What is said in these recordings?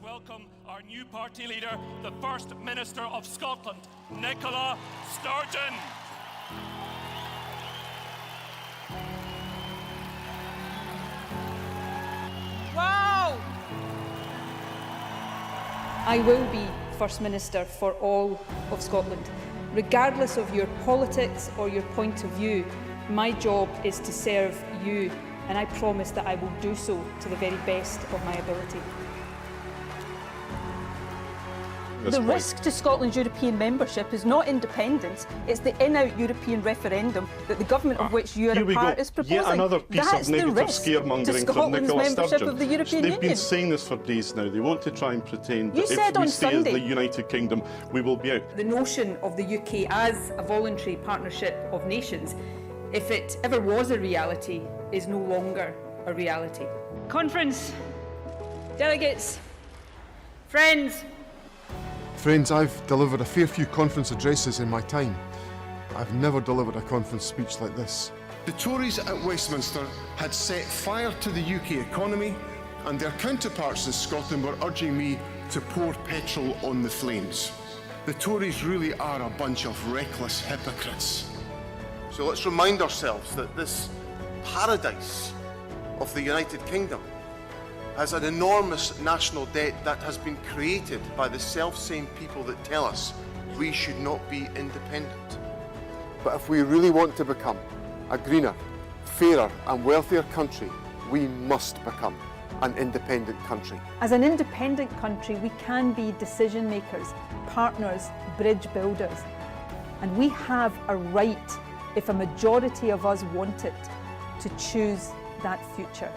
welcome our new party leader, the First Minister of Scotland, Nicola Sturgeon. Wow! I will be First Minister for all of Scotland. Regardless of your politics or your point of view, my job is to serve you, and I promise that I will do so to the very best of my ability. The risk to Scotland's European membership is not independence, it's the in-out European referendum that the government of which you are a part is proposing. Yet another piece That's of negative the risk scaremongering to from Scotland's Nicola membership Sturgeon. of the European They've Union. been saying this for days now. They want to try and pretend You that said if we on stay as Sunday. the United Kingdom, we will be out. The notion of the UK as a voluntary partnership of nations, if it ever was a reality, is no longer a reality. Conference, delegates, friends. Friends, I've delivered a fair few conference addresses in my time. I've never delivered a conference speech like this. The Tories at Westminster had set fire to the UK economy, and their counterparts in Scotland were urging me to pour petrol on the flames. The Tories really are a bunch of reckless hypocrites. So let's remind ourselves that this paradise of the United Kingdom has an enormous national debt that has been created by the self-same people that tell us we should not be independent. But if we really want to become a greener, fairer and wealthier country, we must become an independent country. As an independent country, we can be decision makers, partners, bridge builders. And we have a right, if a majority of us want it, to choose that future.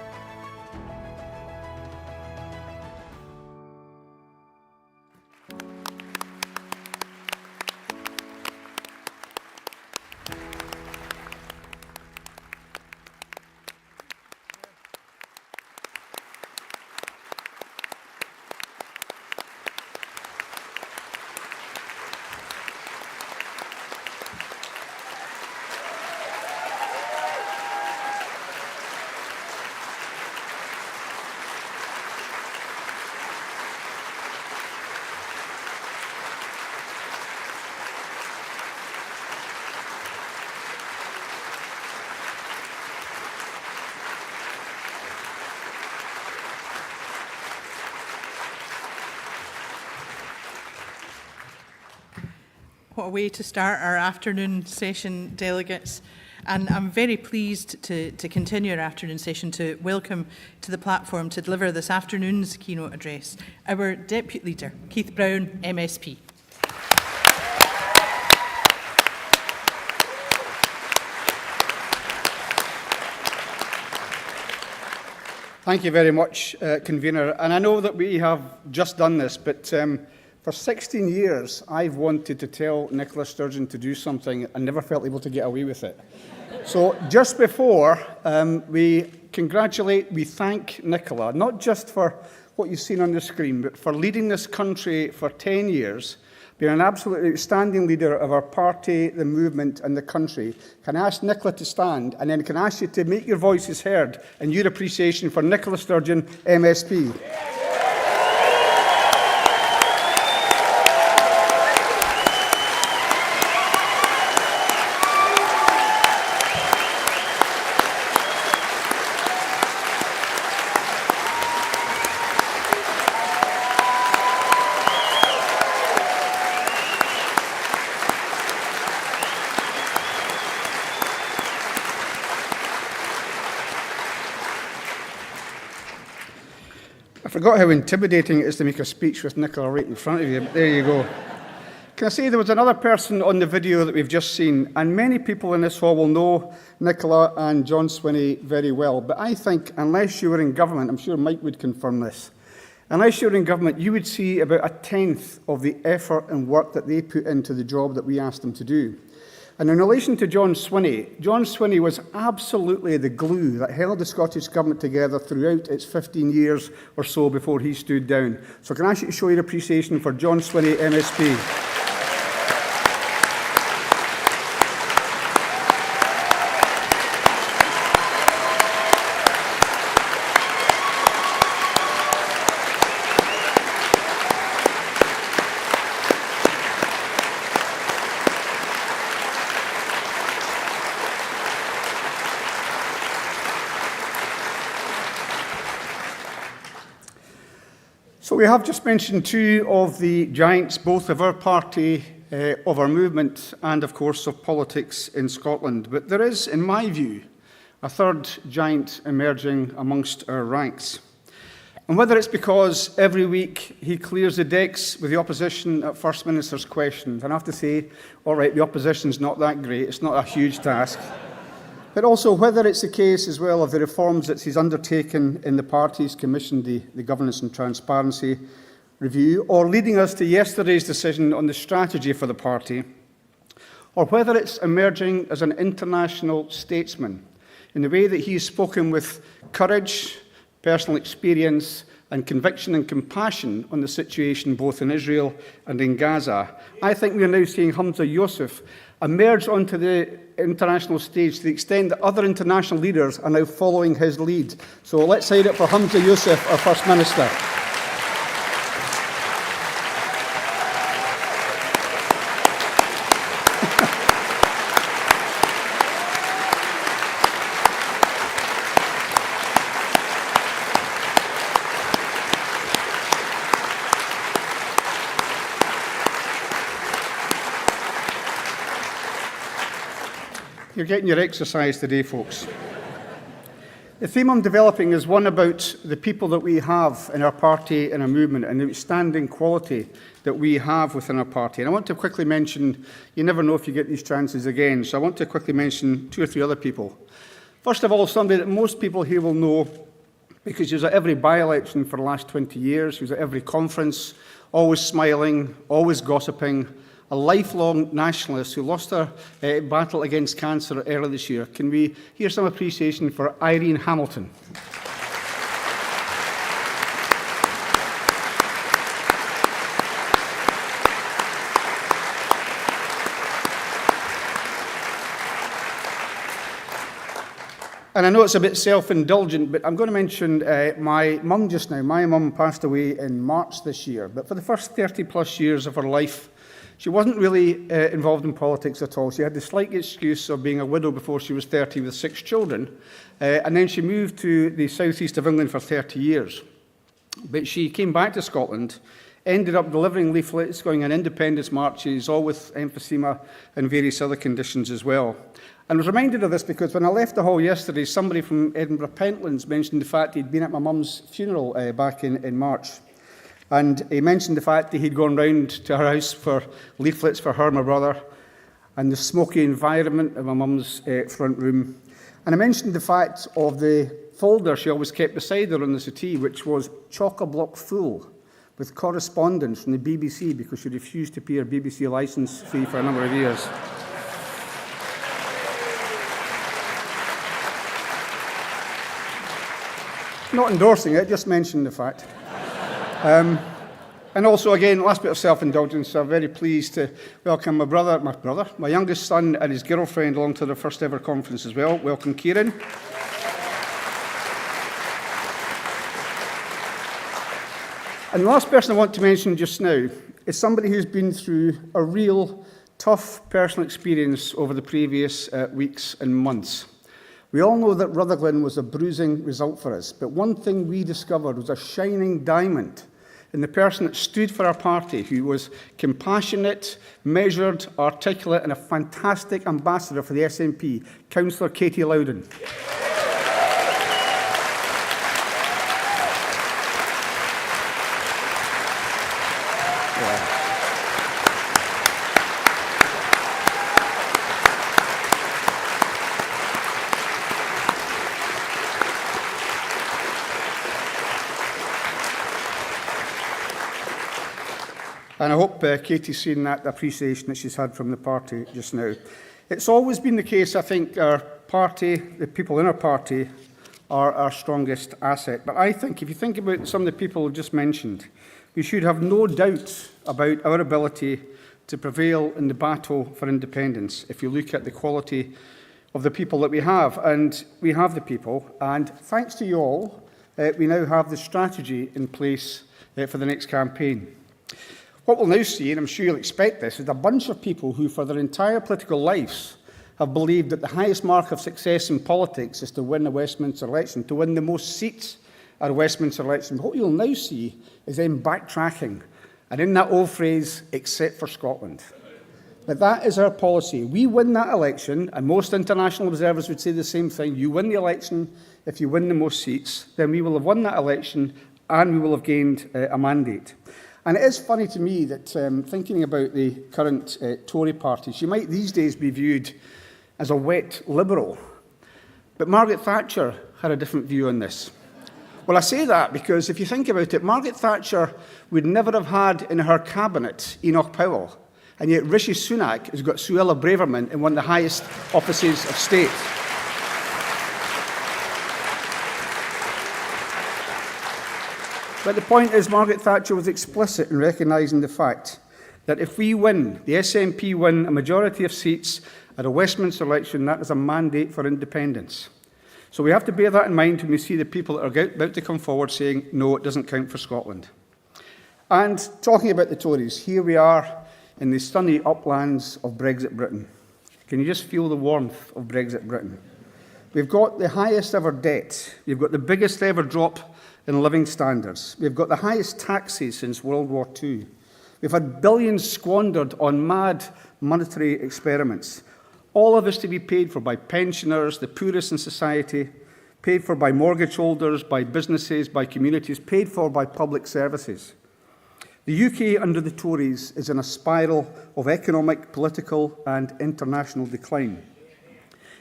What a way to start our afternoon session, delegates. And I'm very pleased to continue our afternoon session, to welcome to the platform to deliver this afternoon's keynote address our Deputy Leader, Keith Brown, MSP. Thank you very much, Convener. And I know that we have just done this, but for 16 years, I've wanted to tell Nicola Sturgeon to do something and never felt able to get away with it. So just before we thank Nicola, not just for what you've seen on the screen, but for leading this country for 10 years, being an absolutely outstanding leader of our party, the movement and the country. Can I ask Nicola to stand, and then can I ask you to make your voices heard in your appreciation for Nicola Sturgeon, MSP. I forgot how intimidating it is to make a speech with Nicola right in front of you, but there you go. Can I say there was another person on the video that we've just seen, and many people in this hall will know Nicola and John Swinney very well, but I think unless you were in government, I'm sure Mike would confirm this, unless you were in government, you would see about 1/10 of the effort and work that they put into the job that we asked them to do. And in relation to John Swinney was absolutely the glue that held the Scottish Government together throughout its 15 years or so before he stood down. So can I ask you to show your appreciation for John Swinney, MSP? So we have just mentioned two of the giants, both of our party, of our movement, and of course of politics in Scotland. But there is, in my view, a third giant emerging amongst our ranks. And whether it's because every week he clears the decks with the opposition at First Minister's questions, and I have to say, all right, the opposition's not that great, it's not a huge task. But also whether it's the case as well of the reforms that he's undertaken in the party's commissioned the Governance and Transparency Review, or leading us to yesterday's decision on the strategy for the party, or whether it's emerging as an international statesman in the way that he's spoken with courage, personal experience and conviction and compassion on the situation both in Israel and in Gaza. I think we are now seeing Hamza Youssef emerge onto the international stage to the extent that other international leaders are now following his lead. So let's hear it for Hamza Youssef, our First Minister. You're getting your exercise today, folks. The theme I'm developing is one about the people that we have in our party and our movement and the outstanding quality that we have within our party. And I want to quickly mention, you never know if you get these chances again, so I want to quickly mention two or three other people. First of all, somebody that most people here will know because she was at every by-election for the last 20 years, she was at every conference, always smiling, always gossiping, a lifelong nationalist who lost her battle against cancer earlier this year. Can we hear some appreciation for Irene Hamilton? And I know it's a bit self-indulgent, but I'm going to mention my mum just now. My mum passed away in March this year, but for the first 30-plus years of her life, she wasn't really involved in politics at all. She had the slight excuse of being a widow before she was 30 with 6 children. And then she moved to the southeast of England for 30 years. But she came back to Scotland, ended up delivering leaflets, going on independence marches, all with emphysema and various other conditions as well. And I was reminded of this because when I left the hall yesterday, somebody from Edinburgh Pentlands mentioned the fact he'd been at my mum's funeral back in March. And he mentioned the fact that he'd gone round to her house for leaflets for her and my brother, and the smoky environment of my mum's front room. And I mentioned the fact of the folder she always kept beside her on the settee, which was chock-a-block full with correspondence from the BBC because she refused to pay her BBC licence fee for a number of years. Not endorsing it, just mentioning the fact. And also, again, last bit of self-indulgence, I'm very pleased to welcome my youngest son and his girlfriend along to their first ever conference as well. Welcome, Kieran. And the last person I want to mention just now is somebody who's been through a real tough personal experience over the previous weeks and months. We all know that Rutherglen was a bruising result for us, but one thing we discovered was a shining diamond in the person that stood for our party, who was compassionate, measured, articulate, and a fantastic ambassador for the SNP, Councillor Katie Loudon. And I hope Katie's seen that appreciation that she's had from the party just now. It's always been the case, I think, our party, the people in our party, are our strongest asset. But I think, if you think about some of the people I've just mentioned, we should have no doubt about our ability to prevail in the battle for independence if you look at the quality of the people that we have. And we have the people. And thanks to you all, we now have the strategy in place for the next campaign. What we'll now see, and I'm sure you'll expect this, is a bunch of people who for their entire political lives have believed that the highest mark of success in politics is to win the Westminster election, to win the most seats at a Westminster election. What you'll now see is them backtracking, and in that old phrase, except for Scotland. But that is our policy. We win that election, and most international observers would say the same thing. You win the election if you win the most seats, then we will have won that election and we will have gained a mandate. And it is funny to me that, thinking about the current Tory party, she might these days be viewed as a wet liberal. But Margaret Thatcher had a different view on this. Well, I say that because if you think about it, Margaret Thatcher would never have had in her cabinet Enoch Powell, and yet Rishi Sunak has got Suella Braverman in one of the highest offices of state. But the point is, Margaret Thatcher was explicit in recognising the fact that if we win, the SNP win a majority of seats at a Westminster election, that is a mandate for independence. So we have to bear that in mind when we see the people that are about to come forward saying, no, it doesn't count for Scotland. And talking about the Tories, here we are in the sunny uplands of Brexit Britain. Can you just feel the warmth of Brexit Britain? We've got the highest ever debt. We've got the biggest ever drop in living standards. We've got the highest taxes since World War II. We've had billions squandered on mad monetary experiments. All of this to be paid for by pensioners, the poorest in society, paid for by mortgage holders, by businesses, by communities, paid for by public services. The UK under the Tories is in a spiral of economic, political and international decline.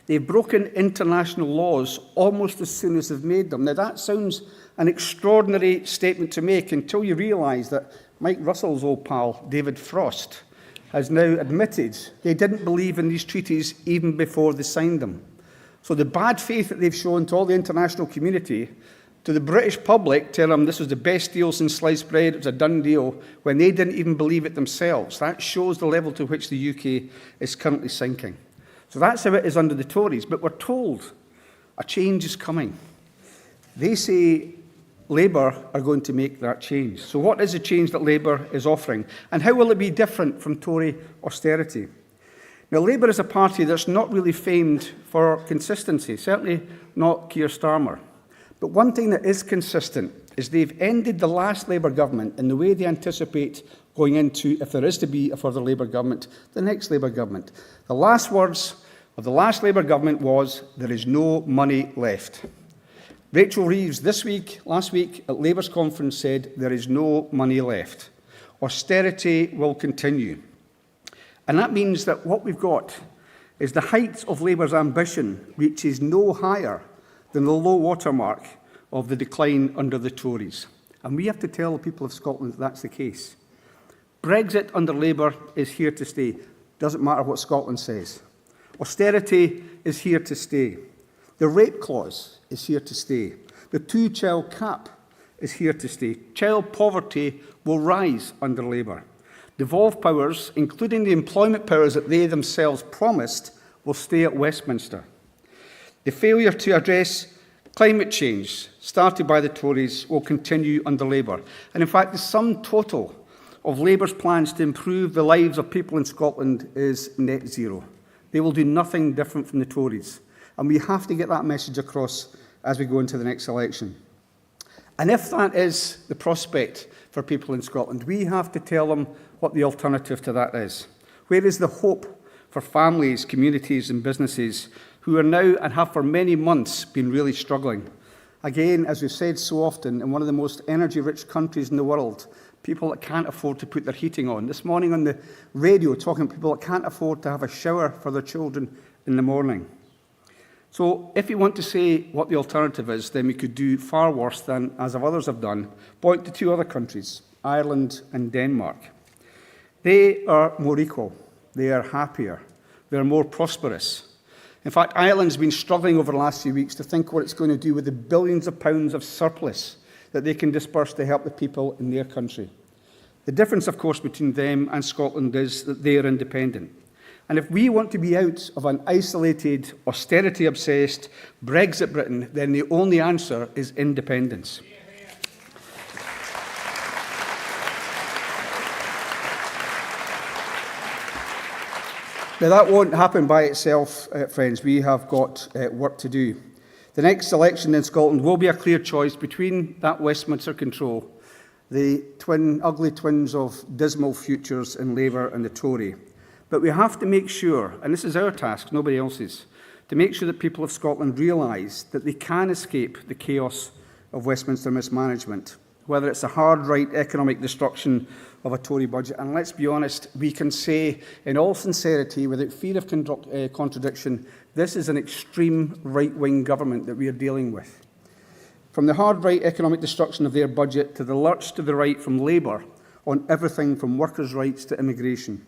They've broken international laws almost as soon as they've made them. Now that sounds an extraordinary statement to make until you realise that Mike Russell's old pal, David Frost, has now admitted they didn't believe in these treaties even before they signed them. So the bad faith that they've shown to all the international community, to the British public, tell them this was the best deal since sliced bread, it was a done deal, when they didn't even believe it themselves. That shows the level to which the UK is currently sinking. So that's how it is under the Tories. But we're told a change is coming. They say Labour are going to make that change. So what is the change that Labour is offering? And how will it be different from Tory austerity? Now, Labour is a party that's not really famed for consistency, certainly not Keir Starmer. But one thing that is consistent is they've ended the last Labour government in the way they anticipate going into, if there is to be a further Labour government, the next Labour government. The last words of the last Labour government was, there is no money left. Rachel Reeves last week at Labour's conference said, there is no money left. Austerity will continue. And that means that what we've got is the height of Labour's ambition reaches no higher than the low watermark of the decline under the Tories. And we have to tell the people of Scotland that that's the case. Brexit under Labour is here to stay. Doesn't matter what Scotland says. Austerity is here to stay. The rape clause is here to stay. The two-child cap is here to stay. Child poverty will rise under Labour. Devolved powers, including the employment powers that they themselves promised, will stay at Westminster. The failure to address climate change, started by the Tories, will continue under Labour. And in fact, the sum total of Labour's plans to improve the lives of people in Scotland is net zero. They will do nothing different from the Tories. And we have to get that message across as we go into the next election. And if that is the prospect for people in Scotland, we have to tell them what the alternative to that is. Where is the hope for families, communities and businesses who are now and have for many months been really struggling? Again, as we've said so often, in one of the most energy-rich countries in the world, people that can't afford to put their heating on. This morning on the radio, talking to people that can't afford to have a shower for their children in the morning. So if you want to say what the alternative is, then we could do far worse than, as others have done, point to two other countries, Ireland and Denmark. They are more equal, they are happier, they are more prosperous. In fact, Ireland's been struggling over the last few weeks to think what it's going to do with the billions of pounds of surplus that they can disperse to help the people in their country. The difference, of course, between them and Scotland is that they are independent. And if we want to be out of an isolated, austerity-obsessed Brexit Britain, then the only answer is independence. Now, that won't happen by itself, friends. We have got work to do. The next election in Scotland will be a clear choice between that Westminster control, the ugly twins of dismal futures in Labour and the Tory. But we have to make sure, and this is our task, nobody else's, to make sure that people of Scotland realise that they can escape the chaos of Westminster mismanagement, whether it's the hard right economic destruction of a Tory budget. And let's be honest, we can say in all sincerity, without fear of contradiction, this is an extreme right-wing government that we are dealing with. From the hard right economic destruction of their budget to the lurch to the right from Labour on everything from workers' rights to immigration.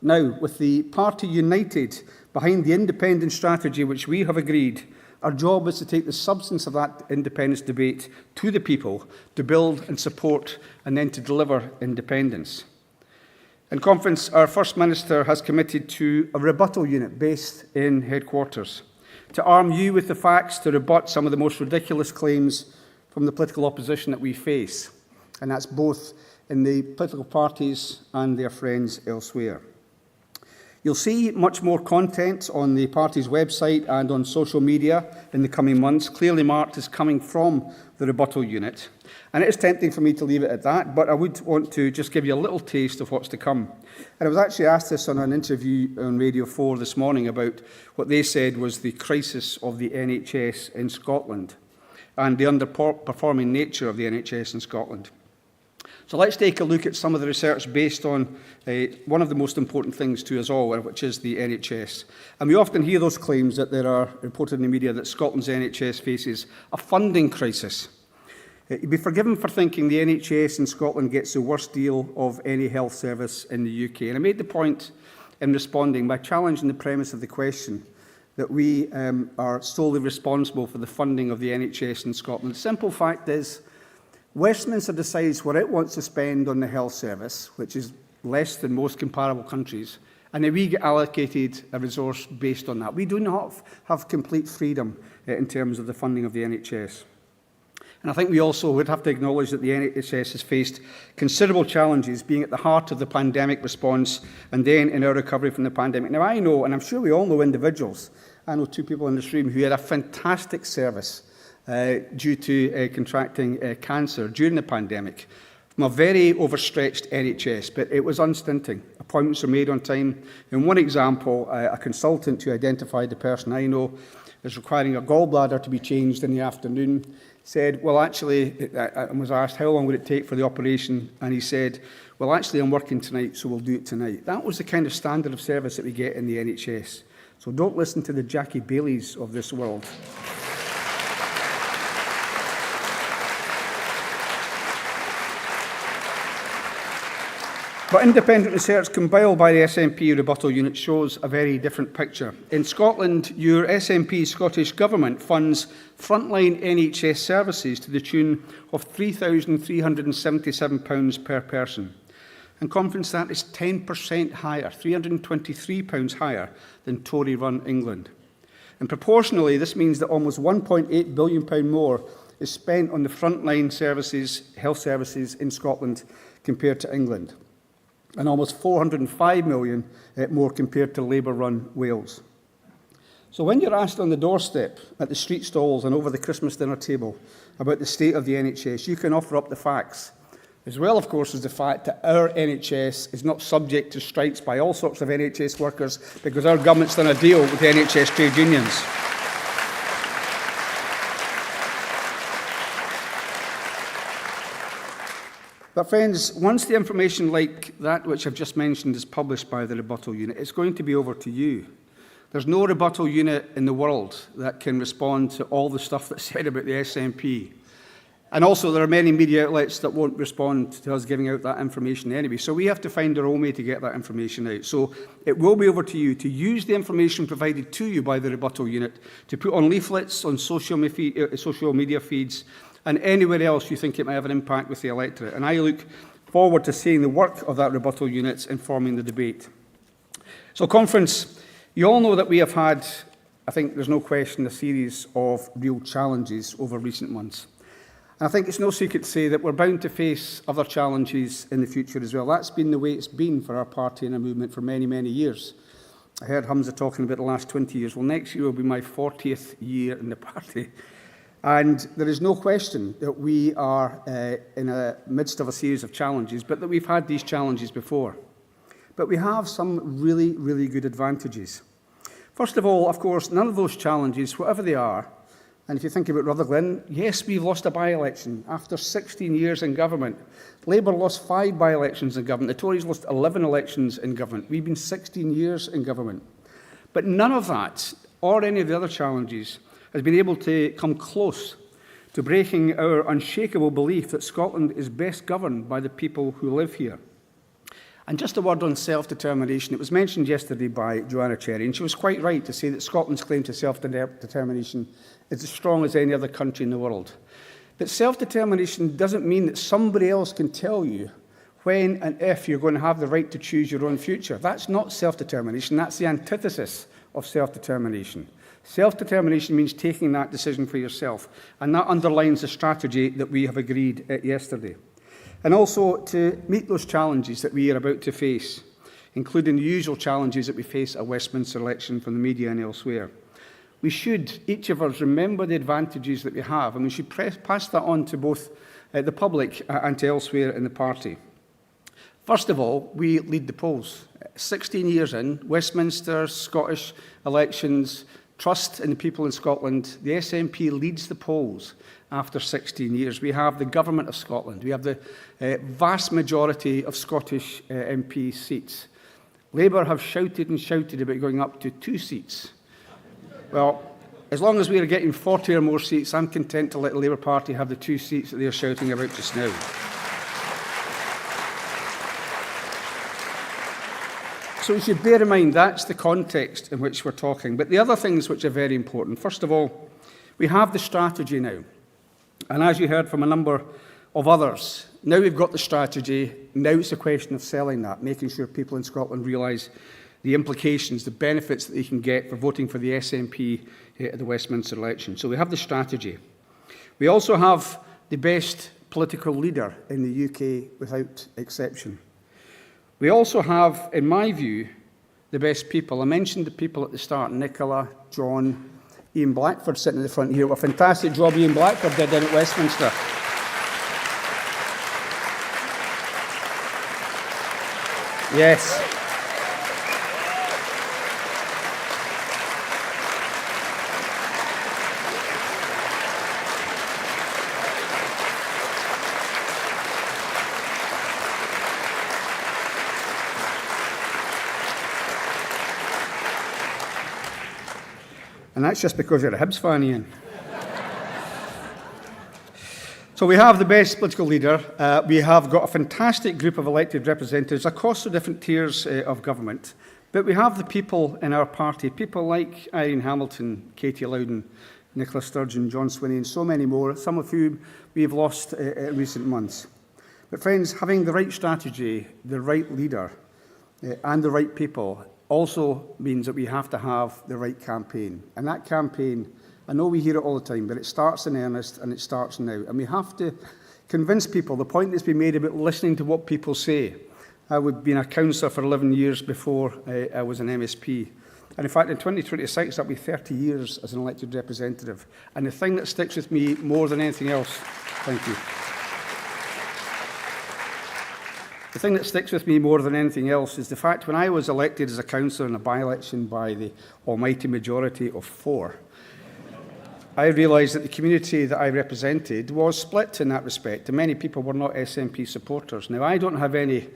Now, with the party united behind the independent strategy which we have agreed, our job is to take the substance of that independence debate to the people, to build and support and then to deliver independence. In conference, our First Minister has committed to a rebuttal unit based in headquarters, to arm you with the facts to rebut some of the most ridiculous claims from the political opposition that we face, and that's both in the political parties and their friends elsewhere. You'll see much more content on the party's website and on social media in the coming months, clearly marked as coming from the rebuttal unit. And it is tempting for me to leave it at that, but I would want to just give you a little taste of what's to come. And I was actually asked this on an interview on Radio 4 this morning about what they said was the crisis of the NHS in Scotland and the underperforming nature of the NHS in Scotland. So let's take a look at some of the research based on one of the most important things to us all, which is the NHS. And we often hear those claims that there are reported in the media that Scotland's NHS faces a funding crisis. You'd be forgiven for thinking the NHS in Scotland gets the worst deal of any health service in the UK. And I made the point in responding by challenging the premise of the question that we are solely responsible for the funding of the NHS in Scotland. The simple fact is, Westminster decides what it wants to spend on the health service, which is less than most comparable countries, and then we get allocated a resource based on that. We do not have complete freedom in terms of the funding of the NHS. And I think we also would have to acknowledge that the NHS has faced considerable challenges, being at the heart of the pandemic response and then in our recovery from the pandemic. Now, I know, and I'm sure we all know individuals, I know two people in this room who had a fantastic service due to contracting cancer during the pandemic from a very overstretched NHS, but it was unstinting. Appointments were made on time. In one example, a consultant who identified the person I know as requiring a gallbladder to be changed in the afternoon said, well, actually, I was asked, how long would it take for the operation? And he said, well, actually, I'm working tonight, so we'll do it tonight. That was the kind of standard of service that we get in the NHS. So don't listen to the Jackie Baileys of this world. But independent research compiled by the SNP rebuttal unit shows a very different picture. In Scotland, your SNP Scottish Government funds frontline NHS services to the tune of £3,377 per person. In conference, that is 10% higher, £323 higher than Tory-run England. And proportionally, this means that almost £1.8 billion more is spent on the frontline services, health services in Scotland compared to England, and almost £405 million more compared to Labour-run Wales. So when you're asked on the doorstep, at the street stalls and over the Christmas dinner table about the state of the NHS, you can offer up the facts, as well, of course, as the fact that our NHS is not subject to strikes by all sorts of NHS workers because our government's done a deal with the NHS trade unions. But friends, once the information like that which I've just mentioned is published by the rebuttal unit, it's going to be over to you. There's no rebuttal unit in the world that can respond to all the stuff that's said about the SNP. And also there are many media outlets that won't respond to us giving out that information anyway. So we have to find our own way to get that information out. So it will be over to you to use the information provided to you by the rebuttal unit to put on leaflets, on social media feeds, and anywhere else you think it might have an impact with the electorate. And I look forward to seeing the work of that rebuttal unit informing the debate. So, conference, you all know that we have had, I think there's no question, a series of real challenges over recent months. And I think it's no secret to say that we're bound to face other challenges in the future as well. That's been the way it's been for our party and our movement for many, many years. I heard Hamza talking about the last 20 years. Well, next year will be my 40th year in the party. And there is no question that we are in the midst of a series of challenges, but that we've had these challenges before. But we have some really, really good advantages. First of all, of course, none of those challenges, whatever they are, and if you think about Rutherglen, yes, we've lost a by-election after 16 years in government. Labour lost 5 by-elections in government. The Tories lost 11 elections in government. We've been 16 years in government. But none of that, or any of the other challenges, has been able to come close to breaking our unshakable belief that Scotland is best governed by the people who live here. And just a word on self-determination. It was mentioned yesterday by Joanna Cherry, and she was quite right to say that Scotland's claim to self-determination is as strong as any other country in the world. But self-determination doesn't mean that somebody else can tell you when and if you're going to have the right to choose your own future. That's not self-determination. That's the antithesis of self-determination. Self-determination means taking that decision for yourself, and that underlines the strategy that we have agreed yesterday. And also to meet those challenges that we are about to face, including the usual challenges that we face at Westminster election from the media and elsewhere. We should, each of us, remember the advantages that we have, and we should pass that on to both the public and to elsewhere in the party. First of all, we lead the polls. 16 years in, Westminster, Scottish elections, trust in the people in Scotland, the SNP leads the polls after 16 years. We have the Government of Scotland. We have the vast majority of Scottish MP seats. Labour have shouted and shouted about going up to 2 seats. Well, as long as we are getting 40 or more seats, I'm content to let the Labour Party have the 2 seats that they are shouting about just now. So we should bear in mind that's the context in which we're talking. But the other things which are very important, first of all, we have the strategy now. And as you heard from a number of others, now we've got the strategy, now it's a question of selling that, making sure people in Scotland realise the implications, the benefits that they can get for voting for the SNP at the Westminster election. So we have the strategy. We also have the best political leader in the UK without exception. We also have, in my view, the best people. I mentioned the people at the start, Nicola, John, Ian Blackford sitting in the front here. What a fantastic job Ian Blackford did in at Westminster. Yes. And that's just because you're a Hibs fan, Ian. So we have the best political leader. We have got a fantastic group of elected representatives across the different tiers of government. But we have the people in our party, people like Irene Hamilton, Katie Loudon, Nicola Sturgeon, John Swinney, and so many more, some of whom we have lost in recent months. But friends, having the right strategy, the right leader, and the right people also means that we have to have the right campaign. And that campaign, I know we hear it all the time, but it starts in earnest and it starts now. And we have to convince people, the point that's been made about listening to what people say. I've been a councillor for 11 years before I was an MSP. And in fact, in 2026, that'll be 30 years as an elected representative. And the thing that sticks with me more than anything else, thank you. The thing that sticks with me more than anything else is the fact when I was elected as a councillor in a by-election by the almighty majority of 4, I realised that the community that I represented was split in that respect, and many people were not SNP supporters. Now, I don't have any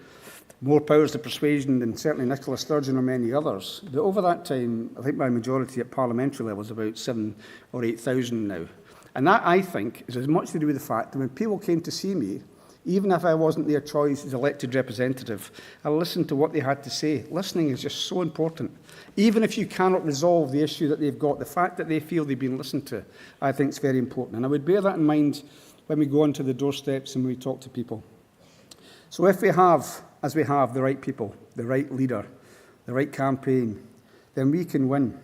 more powers of persuasion than certainly Nicola Sturgeon or many others, but over that time, I think my majority at parliamentary level is about 7,000 or 8,000 now. And that, I think, is as much to do with the fact that when people came to see me, even if I wasn't their choice as elected representative, I listened to what they had to say. Listening is just so important. Even if you cannot resolve the issue that they've got, the fact that they feel they've been listened to, I think is very important. And I would bear that in mind when we go onto the doorsteps and we talk to people. So if we have, as we have, the right people, the right leader, the right campaign, then we can win.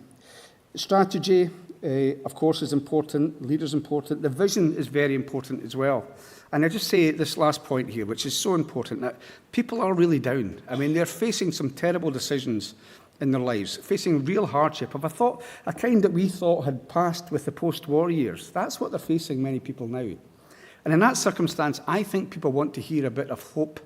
Strategy, of course, is important. Leader's important. The vision is very important as well. And I just say this last point here, which is so important, that people are really down. I mean, they're facing some terrible decisions in their lives, facing real hardship of a kind that we thought had passed with the post-war years. That's what they're facing, many people now. And in that circumstance, I think people want to hear a bit of hope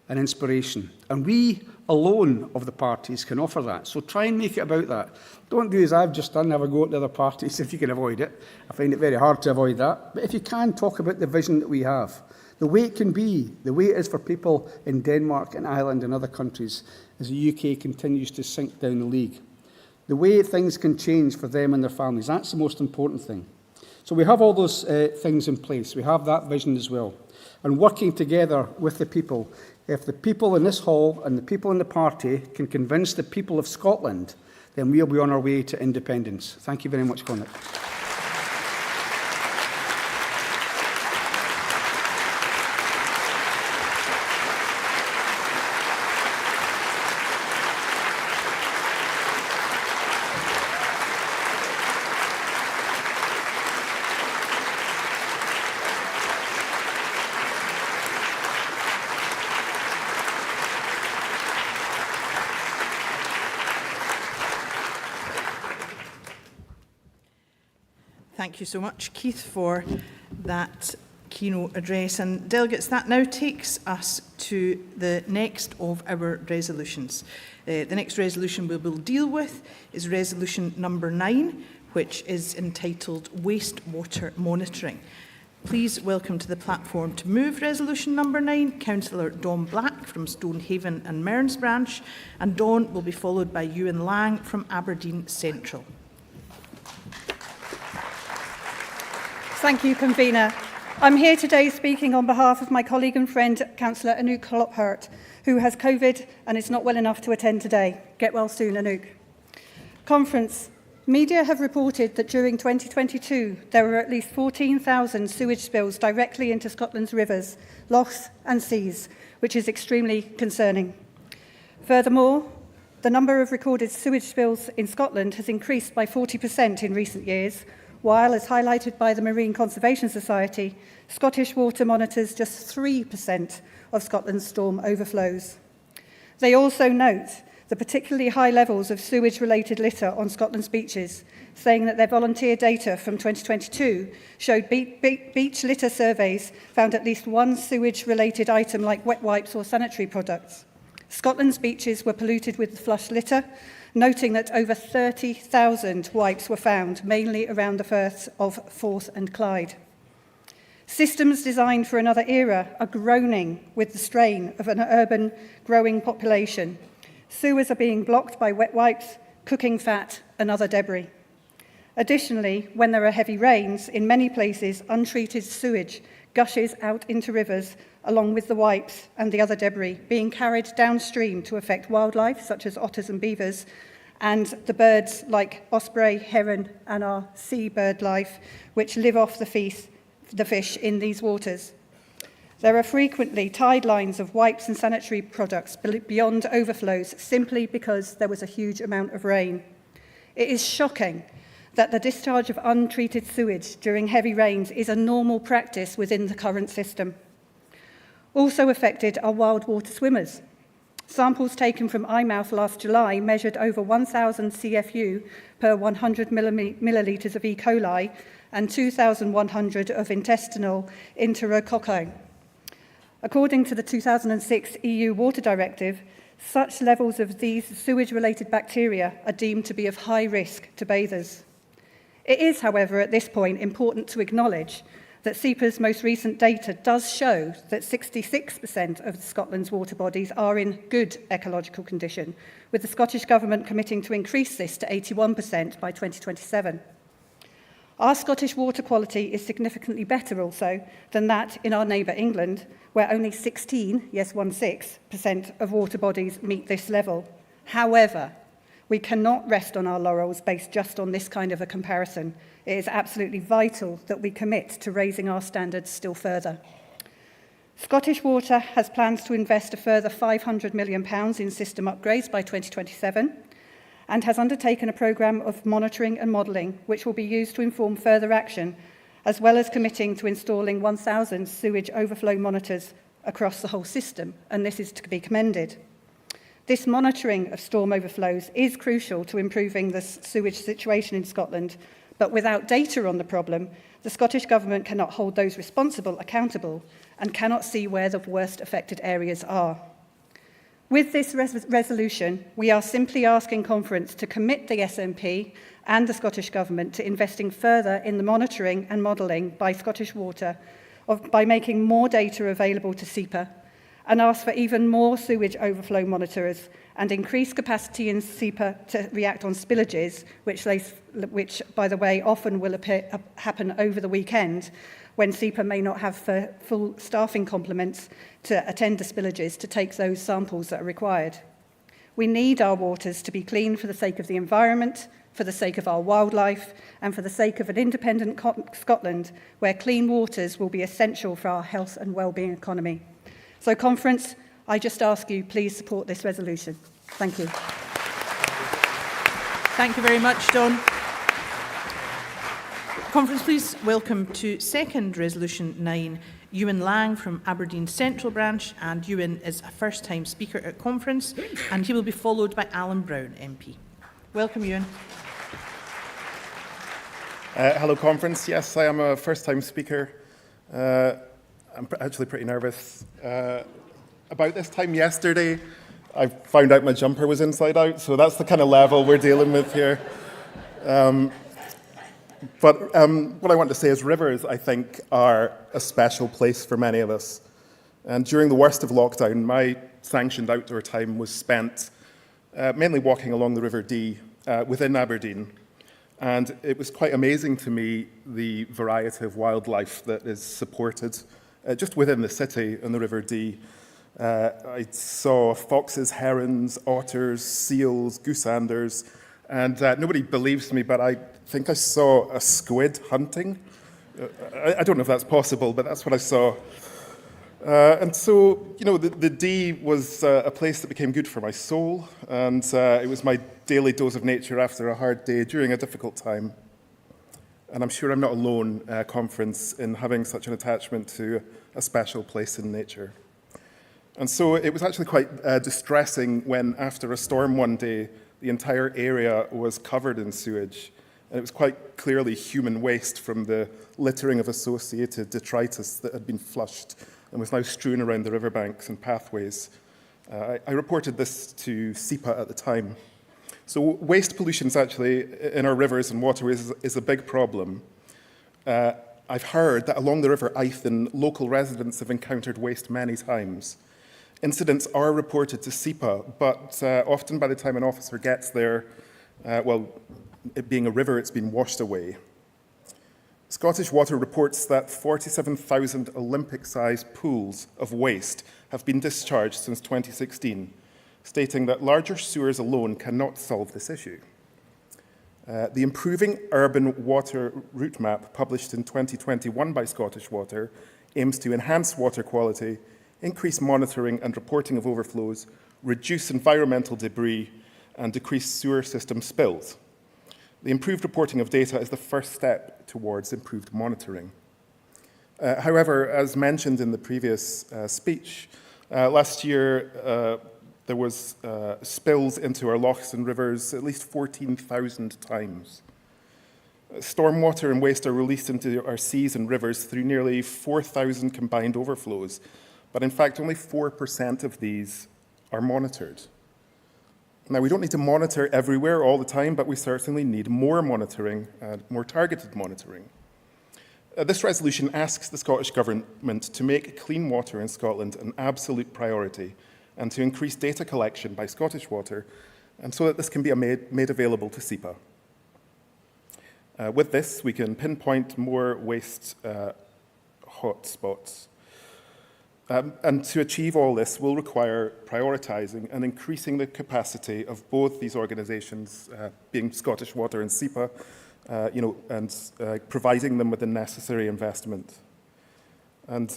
and inspiration. And we alone of the parties can offer that. So try and make it about that. Don't do as I've just done, have a go at the other parties if you can avoid it. I find it very hard to avoid that. But if you can, talk about the vision that we have. The way it can be, the way it is for people in Denmark and Ireland and other countries as the UK continues to sink down the league. The way things can change for them and their families, that's the most important thing. So we have all those things in place. We have that vision as well. And working together with the people, if the people in this hall and the people in the party can convince the people of Scotland, then we'll be on our way to independence. Thank you very much, Conor. Thank you so much, Keith, for that keynote address. And delegates, that now takes us to the next of our resolutions. The next resolution we will deal with is resolution number 9, which is entitled Wastewater Monitoring. Please welcome to the platform to move resolution number 9, Councillor Dawn Black from Stonehaven and Mearns Branch, and Dawn will be followed by Ewan Lang from Aberdeen Central. Thank you, Convener. I'm here today speaking on behalf of my colleague and friend, Councillor Anouk Lockhart, who has COVID and is not well enough to attend today. Get well soon, Anouk. Conference. Media have reported that during 2022, there were at least 14,000 sewage spills directly into Scotland's rivers, lochs and seas, which is extremely concerning. Furthermore, the number of recorded sewage spills in Scotland has increased by 40% in recent years, while, as highlighted by the Marine Conservation Society, Scottish Water monitors just 3% of Scotland's storm overflows. They also note the particularly high levels of sewage-related litter on Scotland's beaches, saying that their volunteer data from 2022 showed beach litter surveys found at least one sewage-related item like wet wipes or sanitary products. Scotland's beaches were polluted with flush litter, noting that over 30,000 wipes were found, mainly around the firths of Forth and Clyde. Systems designed for another era are groaning with the strain of an urban growing population. Sewers are being blocked by wet wipes, cooking fat and other debris. Additionally, when there are heavy rains, in many places untreated sewage gushes out into rivers along with the wipes and the other debris being carried downstream to affect wildlife such as otters and beavers and the birds like osprey, heron and our seabird life which live off the fish in these waters. There are frequently tide lines of wipes and sanitary products beyond overflows simply because there was a huge amount of rain. It is shocking that the discharge of untreated sewage during heavy rains is a normal practice within the current system. Also affected are wild water swimmers. Samples taken from Eyemouth last July measured over 1,000 CFU per 100 millilitres of E. coli and 2,100 of intestinal enterococci. According to the 2006 EU Water Directive, such levels of these sewage-related bacteria are deemed to be of high risk to bathers. It is, however, at this point important to acknowledge that SEPA's most recent data does show that 66% of Scotland's water bodies are in good ecological condition, with the Scottish Government committing to increase this to 81% by 2027. Our Scottish water quality is significantly better also than that in our neighbour England, where only 16% of water bodies meet this level. However, we cannot rest on our laurels based just on this kind of a comparison. It is absolutely vital that we commit to raising our standards still further. Scottish Water has plans to invest a further £500 million in system upgrades by 2027 and has undertaken a programme of monitoring and modelling which will be used to inform further action, as well as committing to installing 1,000 sewage overflow monitors across the whole system, and this is to be commended. This monitoring of storm overflows is crucial to improving the sewage situation in Scotland, but without data on the problem, the Scottish Government cannot hold those responsible accountable and cannot see where the worst affected areas are. With this resolution, we are simply asking Conference to commit the SNP and the Scottish Government to investing further in the monitoring and modelling by Scottish Water by making more data available to SEPA, and ask for even more sewage overflow monitors and increased capacity in SEPA to react on spillages, which by the way, often will happen over the weekend when SEPA may not have full staffing complements to attend to spillages to take those samples that are required. We need our waters to be clean for the sake of the environment, for the sake of our wildlife, and for the sake of an independent Scotland where clean waters will be essential for our health and wellbeing economy. So, Conference, I just ask you, please support this resolution. Thank you. Thank you very much, Dawn. Conference, please welcome to second Resolution 9, Ewan Lang from Aberdeen Central Branch, and Ewan is a first-time speaker at Conference, and he will be followed by Alan Brown MP. Welcome, Ewan. Hello, Conference. Yes, I am a first-time speaker. I'm actually pretty nervous. About this time yesterday, I found out my jumper was inside out, so that's the kind of level we're dealing with here. But what I want to say is rivers, I think, are a special place for many of us. And during the worst of lockdown, my sanctioned outdoor time was spent mainly walking along the River Dee within Aberdeen. And it was quite amazing to me, the variety of wildlife that is supported just within the city and the River Dee. I saw foxes, herons, otters, seals, gooseanders, and nobody believes me, but I think I saw a squid hunting. I don't know if that's possible, but that's what I saw. And so, you know, the Dee was a place that became good for my soul, and it was my daily dose of nature after a hard day during a difficult time. And I'm sure I'm not alone, Conference, in having such an attachment to a special place in nature. And so it was actually quite distressing when, after a storm one day, the entire area was covered in sewage. And it was quite clearly human waste from the littering of associated detritus that had been flushed and was now strewn around the riverbanks and pathways. I reported this to SEPA at the time. So waste pollution is actually, in our rivers and waterways, is a big problem. I've heard that along the River Eithin, local residents have encountered waste many times. Incidents are reported to SEPA, but often by the time an officer gets there, well, it being a river, it's been washed away. Scottish Water reports that 47,000 Olympic-sized pools of waste have been discharged since 2016, stating that larger sewers alone cannot solve this issue. The Improving Urban Water Route Map, published in 2021 by Scottish Water, aims to enhance water quality, increase monitoring and reporting of overflows, reduce environmental debris, and decrease sewer system spills. The improved reporting of data is the first step towards improved monitoring. However, as mentioned in the previous speech, last year there was spills into our lochs and rivers at least 14,000 times. Stormwater and waste are released into our seas and rivers through nearly 4,000 combined overflows, but in fact only 4% of these are monitored. Now, we don't need to monitor everywhere all the time, but we certainly need more monitoring, more targeted monitoring. This resolution asks the Scottish Government to make clean water in Scotland an absolute priority and to increase data collection by Scottish Water, and so that this can be made available to SEPA. With this, we can pinpoint more waste hotspots. And to achieve all this will require prioritising and increasing the capacity of both these organisations, being Scottish Water and SEPA, and providing them with the necessary investment. And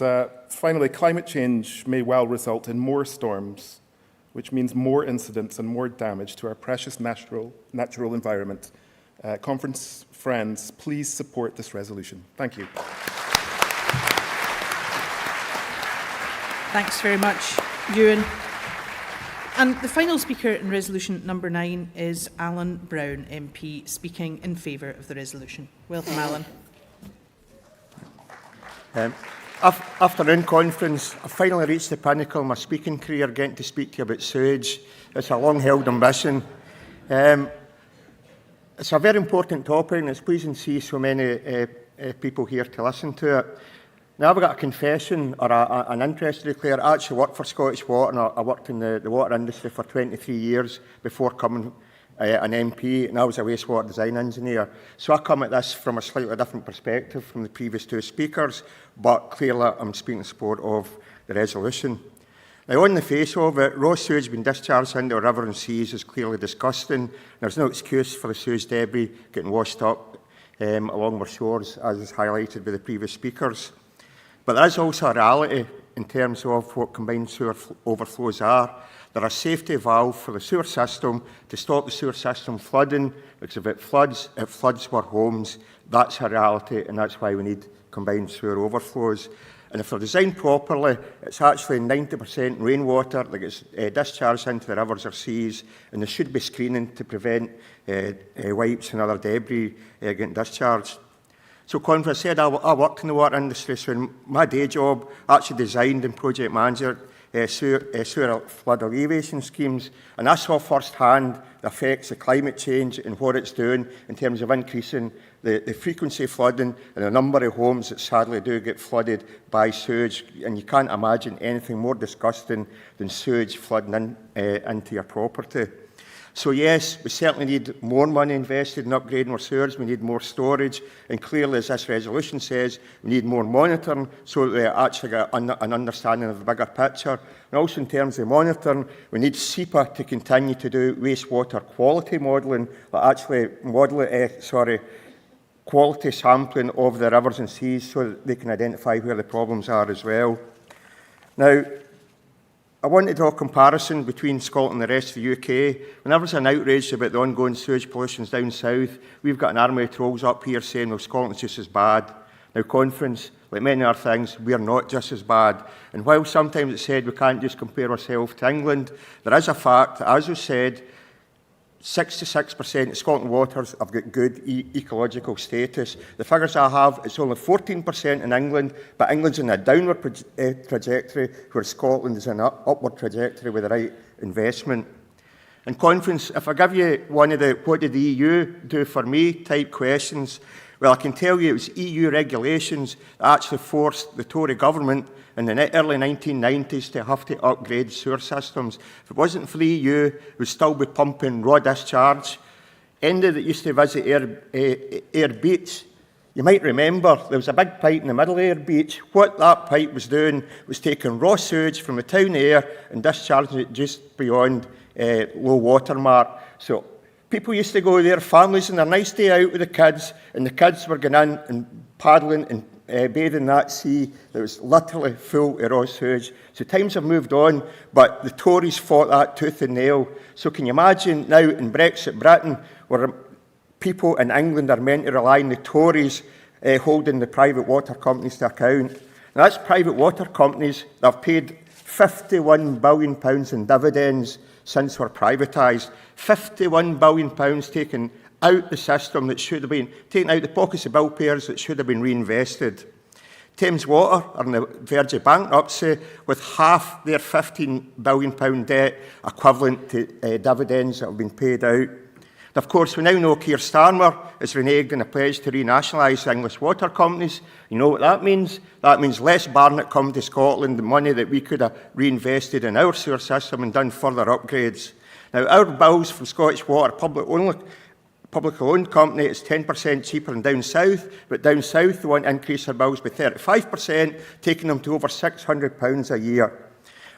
finally, climate change may well result in more storms, which means more incidents and more damage to our precious natural environment. Conference friends, please support this resolution. Thank you. Thanks very much, Ewan. And the final speaker in resolution number 9 is Alan Brown MP, speaking in favour of the resolution. Welcome, Alan. Afternoon, Conference. I finally reached the pinnacle of my speaking career, getting to speak to you about sewage. It's a long-held ambition. It's a very important topic, and it's pleasing to see so many people here to listen to it. Now, I've got a confession or an interest to declare. I actually worked for Scottish Water, and I worked in the water industry for 23 years before coming an MP, and I was a wastewater design engineer. So I come at this from a slightly different perspective from the previous two speakers, but clearly I'm speaking in support of the resolution. Now, on the face of it, raw sewage being discharged into our rivers and seas is clearly disgusting. There's no excuse for the sewage debris getting washed up along our shores, as is highlighted by the previous speakers. But there is also a reality in terms of what combined sewer overflows are. There are safety valves for the sewer system to stop the sewer system flooding, because if it floods our homes. That's a reality, and that's why we need combined sewer overflows. And if they're designed properly, it's actually 90% rainwater that gets discharged into the rivers or seas, and there should be screening to prevent wipes and other debris getting discharged. So, Conference said I worked in the water industry, so in my day job, I actually designed and project managed sewer flood alleviation schemes, and I saw firsthand the effects of climate change and what it's doing in terms of increasing the frequency of flooding and the number of homes that sadly do get flooded by sewage. And you can't imagine anything more disgusting than sewage flooding into your property. So yes, we certainly need more money invested in upgrading our sewers, we need more storage, and clearly, as this resolution says, we need more monitoring so that we actually get an understanding of the bigger picture. And also in terms of monitoring, we need SEPA to continue to do wastewater quality modelling, but actually quality sampling of the rivers and seas so that they can identify where the problems are as well. Now, I want to draw a comparison between Scotland and the rest of the UK. Whenever there's an outrage about the ongoing sewage pollution down south, we've got an army of trolls up here saying, well, Scotland's just as bad. Now, Conference, like many other things, we are not just as bad. And while sometimes it's said we can't just compare ourselves to England, there is a fact that, as was said, 66% of Scotland waters have got good ecological status. The figures I have, it's only 14% in England, but England's in a downward trajectory, where Scotland is in an upward trajectory with the right investment. And Conference, if I give you one of the what did the EU do for me type questions, well, I can tell you it was EU regulations that actually forced the Tory government in the early 1990s to have to upgrade sewer systems. If it wasn't for the EU, we'd still be pumping raw discharge. Anybody that used to visit Ayr Beach, you might remember there was a big pipe in the middle of Ayr Beach. What that pipe was doing was taking raw sewage from the town of Ayr and discharging it just beyond low water mark. So people used to go there, families, on their nice day out with the kids, and the kids were going in and paddling and bathing that sea that was literally full of raw sewage. So times have moved on, but the Tories fought that tooth and nail. So can you imagine now in Brexit Britain, where people in England are meant to rely on the Tories holding the private water companies to account? Now, that's private water companies that have paid £51 billion in dividends since we're privatised. £51 billion taken out the system that should have been taken out the pockets of bill payers that should have been reinvested. Thames Water are on the verge of bankruptcy with half their £15 billion debt equivalent to dividends that have been paid out. And of course, we now know Keir Starmer has reneged on a pledge to renationalise English water companies. You know what that means? That means less Barnett coming to Scotland, the money that we could have reinvested in our sewer system and done further upgrades. Now, our bills from Scottish Water, publicly owned company, is 10% cheaper than down south, but down south they want to increase their bills by 35%, taking them to over £600 a year.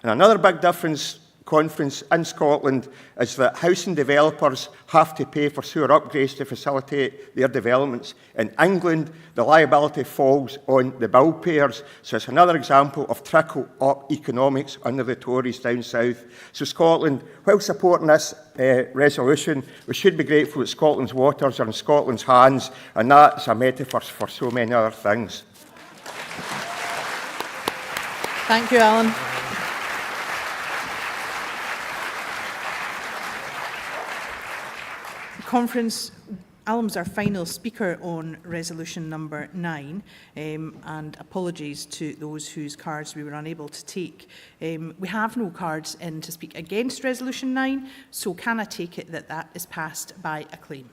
And another big difference, Conference, in Scotland is that housing developers have to pay for sewer upgrades to facilitate their developments. In England, the liability falls on the bill payers. So it's another example of trickle-up economics under the Tories down south. So Scotland, while supporting this resolution, we should be grateful that Scotland's waters are in Scotland's hands, and that's a metaphor for so many other things. Thank you, Alan. Conference, Alum's our final speaker on resolution number 9, and apologies to those whose cards we were unable to take. We have no cards in to speak against resolution 9, so can I take it that that is passed by acclaim?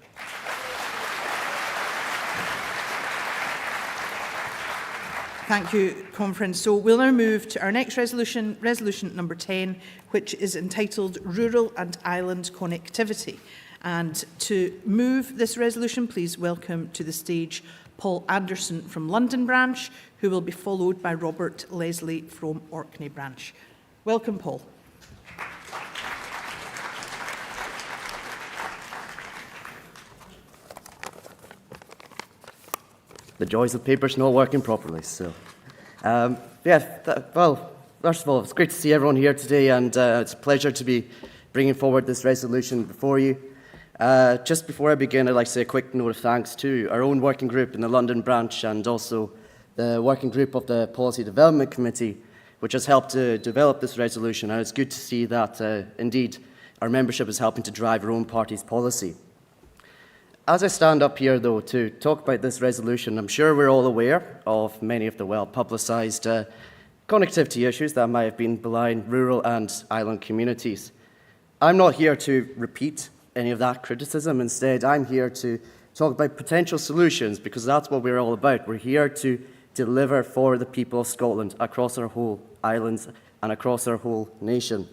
Thank you, Conference. So we'll now move to our next resolution, resolution number 10, which is entitled Rural and Island Connectivity. And to move this resolution, please welcome to the stage Paul Anderson from London branch, who will be followed by Robert Leslie from Orkney branch. Welcome, Paul. The joys of papers not working properly. So, well, first of all, it's great to see everyone here today, and it's a pleasure to be bringing forward this resolution before you. Just before I begin, I'd like to say a quick note of thanks to our own working group in the London branch and also the working group of the Policy Development Committee, which has helped to develop this resolution. And it's good to see that, indeed, our membership is helping to drive our own party's policy. As I stand up here, though, to talk about this resolution, I'm sure we're all aware of many of the well-publicised connectivity issues that might have been belying rural and island communities. I'm not here to repeat any of that criticism. Instead, I'm here to talk about potential solutions, because that's what we're all about. We're here to deliver for the people of Scotland across our whole islands and across our whole nation.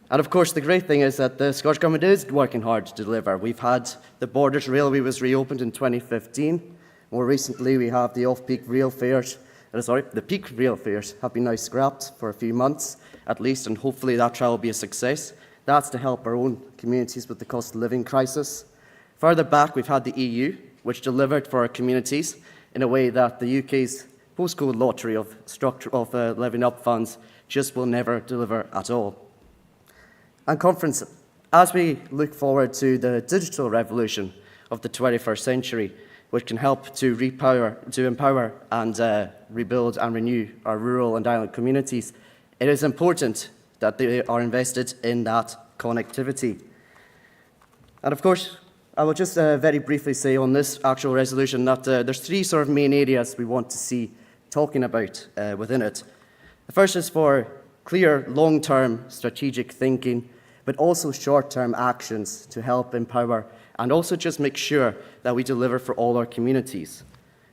And of course, the great thing is that the Scottish Government is working hard to deliver. We've had the Borders Railway was reopened in 2015. More recently, we have the off-peak rail fares, the peak rail fares have been now scrapped for a few months at least, and hopefully that trial will be a success. That's to help our own communities with the cost of living crisis. Further back, we've had the EU, which delivered for our communities in a way that the UK's postcode lottery of levelling up funds just will never deliver at all. And Conference, as we look forward to the digital revolution of the 21st century, which can help to empower and rebuild and renew our rural and island communities, it is important that they are invested in that connectivity. And of course, I will just very briefly say on this actual resolution that there's three sort of main areas we want to see talking about within it. The first is for clear long-term strategic thinking, but also short-term actions to help empower and also just make sure that we deliver for all our communities.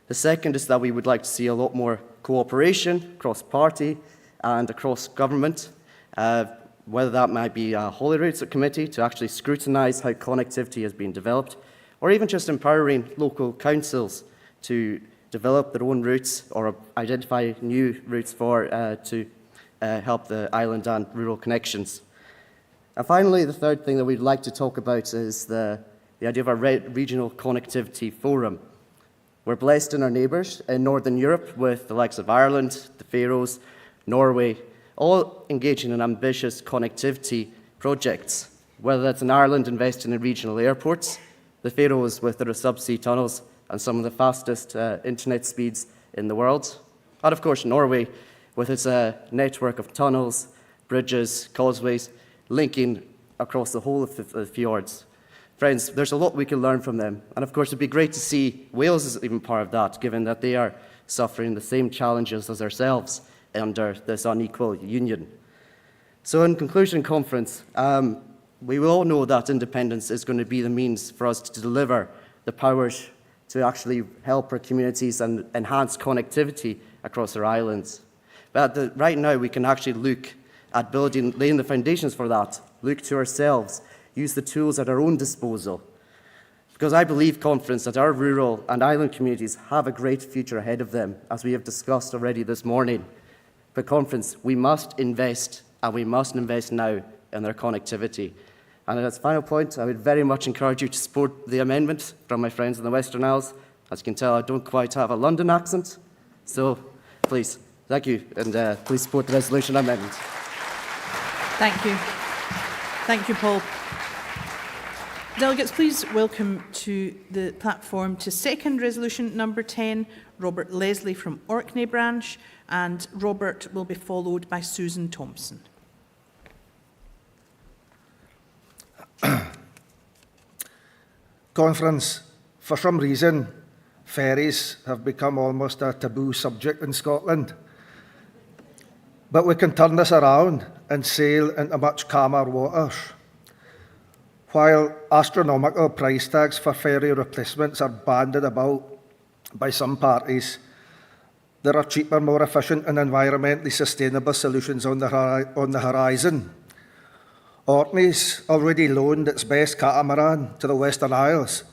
The second is that we would like to see a lot more cooperation cross-party and across government, whether that might be a Holyrood committee to actually scrutinise how connectivity has been developed, or even just empowering local councils to develop their own routes or identify new routes to help the island and rural connections. And finally, the third thing that we'd like to talk about is the idea of a regional connectivity forum. We're blessed in our neighbours in Northern Europe with the likes of Ireland, the Faroes, Norway, all engaging in ambitious connectivity projects, whether that's in Ireland investing in regional airports, the Faroes with their subsea tunnels and some of the fastest internet speeds in the world, and of course Norway with its network of tunnels, bridges, causeways, linking across the whole of the fjords. Friends, there's a lot we can learn from them, and of course it'd be great to see Wales is even part of that, given that they are suffering the same challenges as ourselves under this unequal union. So in conclusion, Conference, we will all know that independence is going to be the means for us to deliver the powers to actually help our communities and enhance connectivity across our islands. But right now we can actually look at laying the foundations for that, look to ourselves, use the tools at our own disposal. Because I believe, Conference, that our rural and island communities have a great future ahead of them, as we have discussed already this morning. But Conference, we must invest, and we must invest now in their connectivity. And as a final point, I would very much encourage you to support the amendment from my friends in the Western Isles. As you can tell, I don't quite have a London accent. So please, thank you, and please support the resolution amendment. Thank you. Thank you, Paul. Delegates, please welcome to the platform to second resolution number 10, Robert Leslie from Orkney branch, and Robert will be followed by Susan Thompson. Conference, for some reason, ferries have become almost a taboo subject in Scotland. But we can turn this around and sail into much calmer waters. While astronomical price tags for ferry replacements are bandied about by some parties, there are cheaper, more efficient and environmentally sustainable solutions on the horizon. Orkney's already loaned its best catamaran to the Western Isles,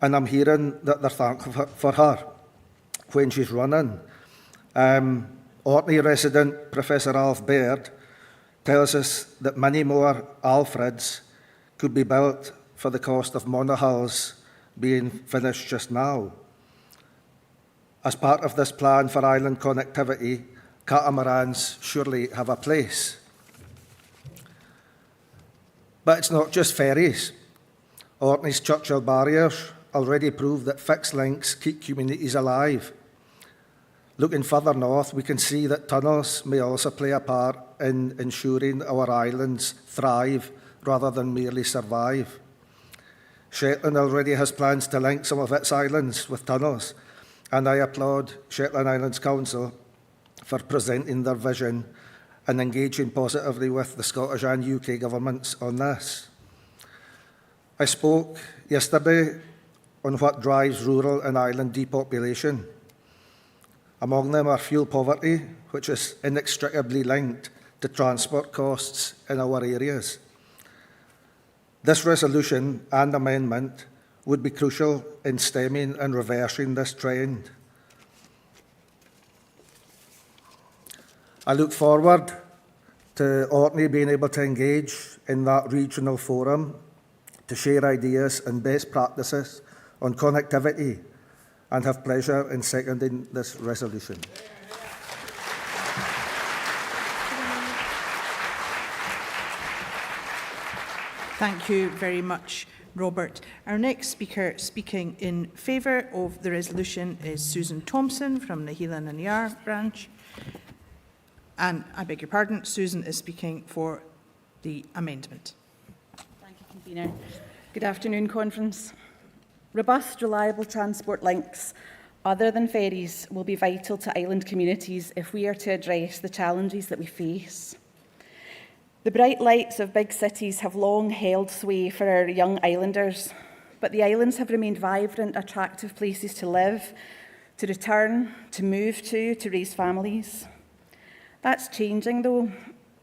and I'm hearing that they're thankful for her when she's running. Orkney resident Professor Alf Baird tells us that many more Alfreds could be built for the cost of monohulls being finished just now. As part of this plan for island connectivity, catamarans surely have a place. But it's not just ferries. Orkney's Churchill barriers already prove that fixed links keep communities alive. Looking further north, we can see that tunnels may also play a part in ensuring our islands thrive rather than merely survive. Shetland already has plans to link some of its islands with tunnels, and I applaud Shetland Islands Council for presenting their vision and engaging positively with the Scottish and UK governments on this. I spoke yesterday on what drives rural and island depopulation. Among them are fuel poverty, which is inextricably linked to transport costs in our areas. This resolution and amendment would be crucial in stemming and reversing this trend. I look forward to Orkney being able to engage in that regional forum to share ideas and best practices on connectivity, and have pleasure in seconding this resolution. Thank you very much, Robert. Our next speaker speaking in favour of the resolution is Susan Thompson from the Helan and Yar branch. And I beg your pardon, Susan is speaking for the amendment. Thank you, Convener. Good afternoon, Conference. Robust, reliable transport links other than ferries will be vital to island communities if we are to address the challenges that we face. The bright lights of big cities have long held sway for our young islanders, but the islands have remained vibrant, attractive places to live, to return, to move to raise families. That's changing though.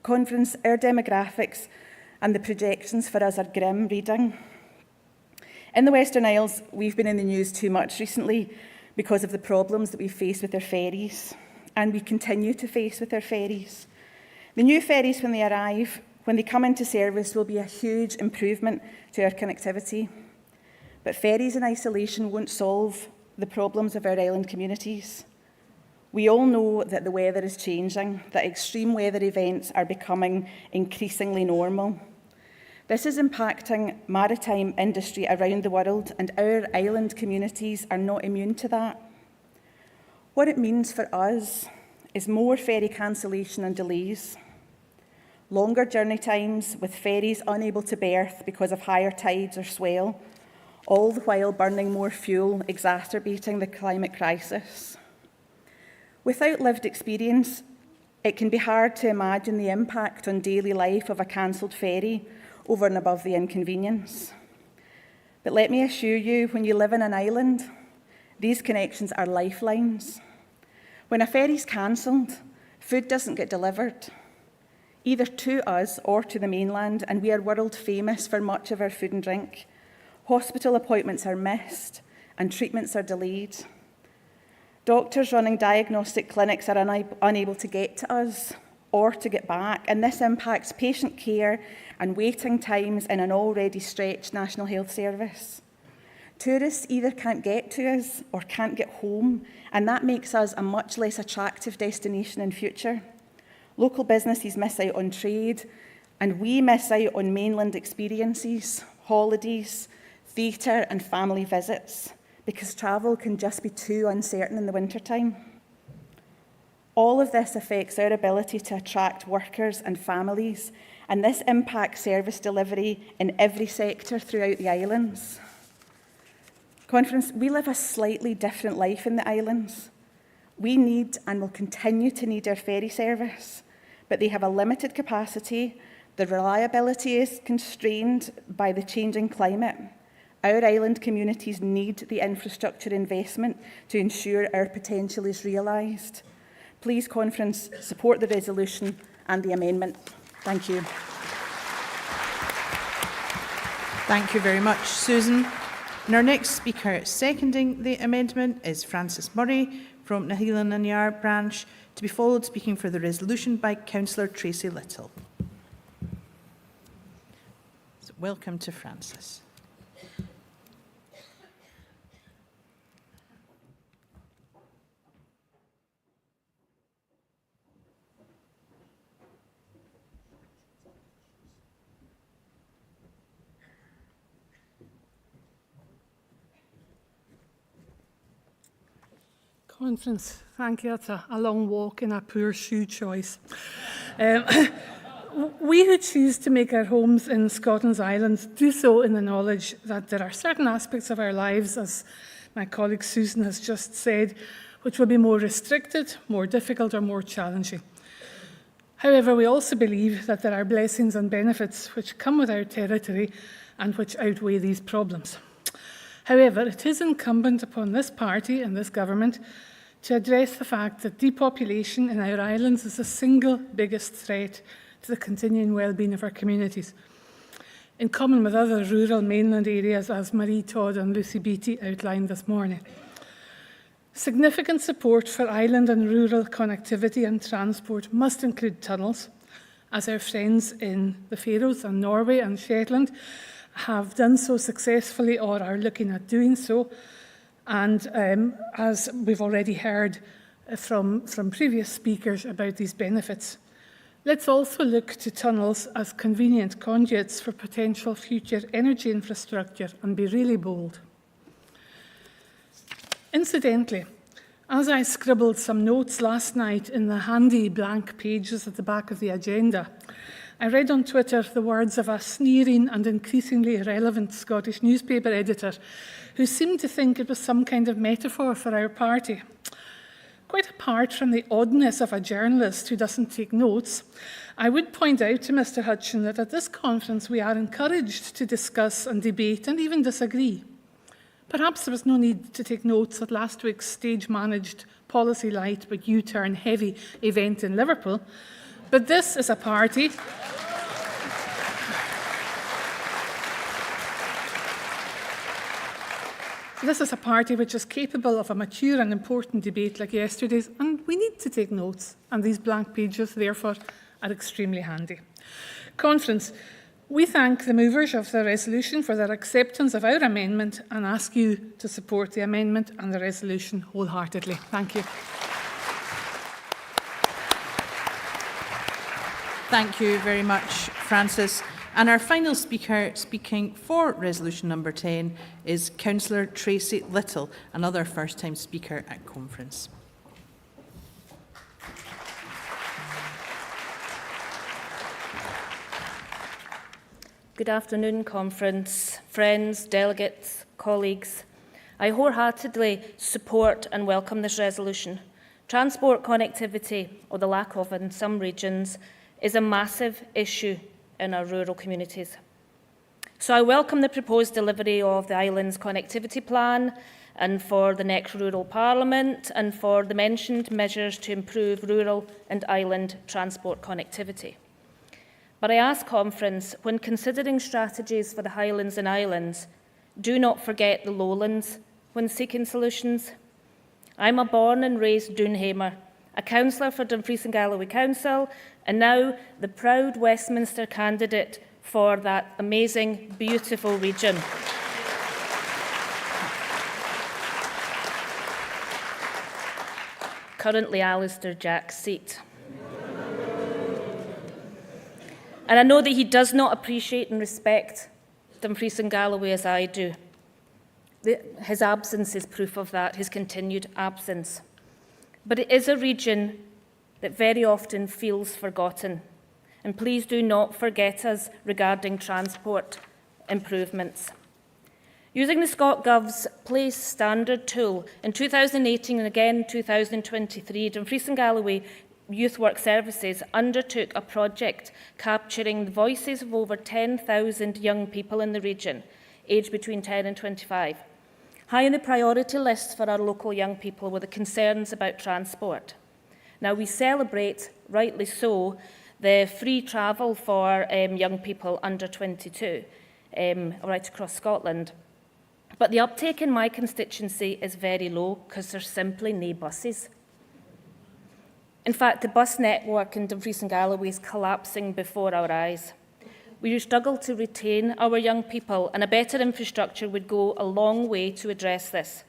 Conference, our demographics and the projections for us are grim reading. In the Western Isles, we've been in the news too much recently because of the problems that we face with our ferries, and we continue to face with our ferries. The new ferries, when they arrive, when they come into service, will be a huge improvement to our connectivity. But ferries in isolation won't solve the problems of our island communities. We all know that the weather is changing, that extreme weather events are becoming increasingly normal. This is impacting maritime industry around the world, and our island communities are not immune to that. What it means for us is more ferry cancellation and delays, longer journey times with ferries unable to berth because of higher tides or swell, all the while burning more fuel, exacerbating the climate crisis. Without lived experience, it can be hard to imagine the impact on daily life of a cancelled ferry over and above the inconvenience. But let me assure you, when you live in an island, these connections are lifelines. When a ferry's cancelled, food doesn't get delivered, either to us or to the mainland, and we are world famous for much of our food and drink. Hospital appointments are missed and treatments are delayed. Doctors running diagnostic clinics are unable to get to us or to get back, and this impacts patient care and waiting times in an already stretched National Health Service. Tourists either can't get to us or can't get home, and that makes us a much less attractive destination in future. Local businesses miss out on trade, and we miss out on mainland experiences, holidays, theatre and family visits, because travel can just be too uncertain in the wintertime. All of this affects our ability to attract workers and families, and this impacts service delivery in every sector throughout the islands. Conference, we live a slightly different life in the islands. We need and will continue to need our ferry service, but they have a limited capacity. The reliability is constrained by the changing climate. Our island communities need the infrastructure investment to ensure our potential is realised. Please, Conference, support the resolution and the amendment. Thank you. Thank you very much, Susan. And our next speaker seconding the amendment is Francis Murray from Naheela Nanyar branch, to be followed, speaking for the resolution, by Councillor Tracy Little. So welcome to Francis. Conference, thank you. That's a long walk and a poor shoe choice. We who choose to make our homes in Scotland's islands do so in the knowledge that there are certain aspects of our lives, as my colleague Susan has just said, which will be more restricted, more difficult or more challenging. However, we also believe that there are blessings and benefits which come with our territory and which outweigh these problems. However, it is incumbent upon this party and this government to address the fact that depopulation in our islands is the single biggest threat to the continuing well-being of our communities, in common with other rural mainland areas, as Marie Todd and Lucy Beattie outlined this morning. Significant support for island and rural connectivity and transport must include tunnels, as our friends in the Faroes and Norway and Shetland have done so successfully or are looking at doing so. And as we've already heard from previous speakers about these benefits, let's also look to tunnels as convenient conduits for potential future energy infrastructure and be really bold. Incidentally, as I scribbled some notes last night in the handy blank pages at the back of the agenda, I read on Twitter the words of a sneering and increasingly irrelevant Scottish newspaper editor who seemed to think it was some kind of metaphor for our party. Quite apart from the oddness of a journalist who doesn't take notes, I would point out to Mr Hutchin that at this conference we are encouraged to discuss and debate and even disagree. Perhaps there was no need to take notes at last week's stage-managed policy light but U-turn heavy event in Liverpool, but this is a party which is capable of a mature and important debate like yesterday's, and we need to take notes, and these blank pages, therefore, are extremely handy. Conference, we thank the movers of the resolution for their acceptance of our amendment and ask you to support the amendment and the resolution wholeheartedly. Thank you. Thank you very much, Francis. And our final speaker speaking for resolution number 10 is Councillor Tracy Little, another first-time speaker at conference. Good afternoon, conference, friends, delegates, colleagues. I wholeheartedly support and welcome this resolution. Transport connectivity, or the lack of in some regions, is a massive issue in our rural communities. So I welcome the proposed delivery of the Islands Connectivity Plan and for the next Rural Parliament and for the mentioned measures to improve rural and island transport connectivity. But I ask conference, when considering strategies for the Highlands and Islands, do not forget the lowlands when seeking solutions. I'm a born and raised Doonhamer, a councillor for Dumfries and Galloway Council, and now the proud Westminster candidate for that amazing, beautiful region. Currently Alistair Jack's seat. And I know that he does not appreciate and respect Dumfries and Galloway as I do. His absence is proof of that, his continued absence. But it is a region that very often feels forgotten. And please do not forget us regarding transport improvements. Using the ScotGov's Place Standard tool, in 2018 and again in 2023, Dumfries and Galloway Youth Work Services undertook a project capturing the voices of over 10,000 young people in the region, aged between 10 and 25. High on the priority list for our local young people were the concerns about transport. Now, we celebrate, rightly so, the free travel for young people under 22 right across Scotland. But the uptake in my constituency is very low because there's simply no buses. In fact, the bus network in Dumfries and Galloway is collapsing before our eyes. We struggle to retain our young people, and a better infrastructure would go a long way to address this.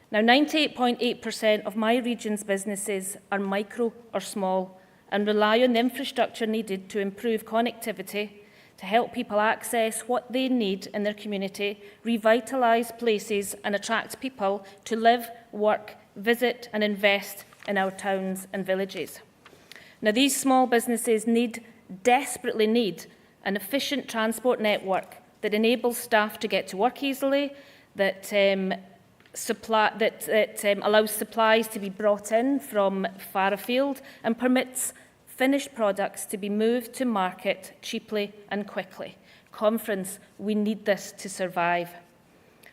Now, 98.8% of my region's businesses are micro or small and rely on the infrastructure needed to improve connectivity, to help people access what they need in their community, revitalise places and attract people to live, work, visit and invest in our towns and villages. Now, these small businesses desperately need an efficient transport network that enables staff to get to work easily, that allows supplies to be brought in from far afield and permits finished products to be moved to market cheaply and quickly. Conference, we need this to survive.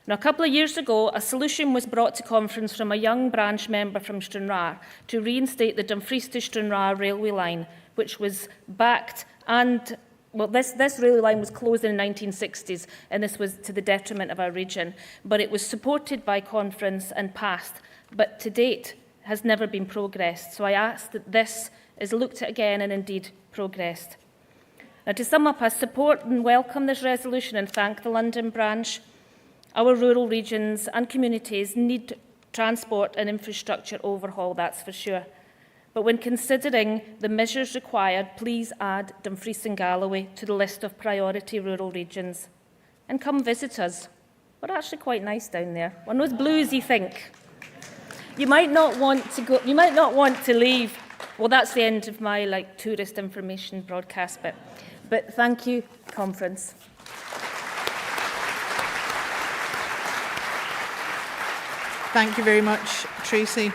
Now, a couple of years ago, a solution was brought to Conference from a young branch member from Stranraer to reinstate the Dumfries to Stranraer railway line, which was backed and well, this railway line was closed in the 1960s, and this was to the detriment of our region. But it was supported by Conference and passed, but to date has never been progressed. So I ask that this is looked at again and indeed progressed. Now, to sum up, I support and welcome this resolution and thank the London branch. Our rural regions and communities need transport and infrastructure overhaul, that's for sure. But when considering the measures required, please add Dumfries and Galloway to the list of priority rural regions. And come visit us. We're actually quite nice down there. One of those blues you think. You might not want to go, you might not want to leave. Well, that's the end of my tourist information broadcast bit. But thank you, Conference. Thank you very much, Tracy.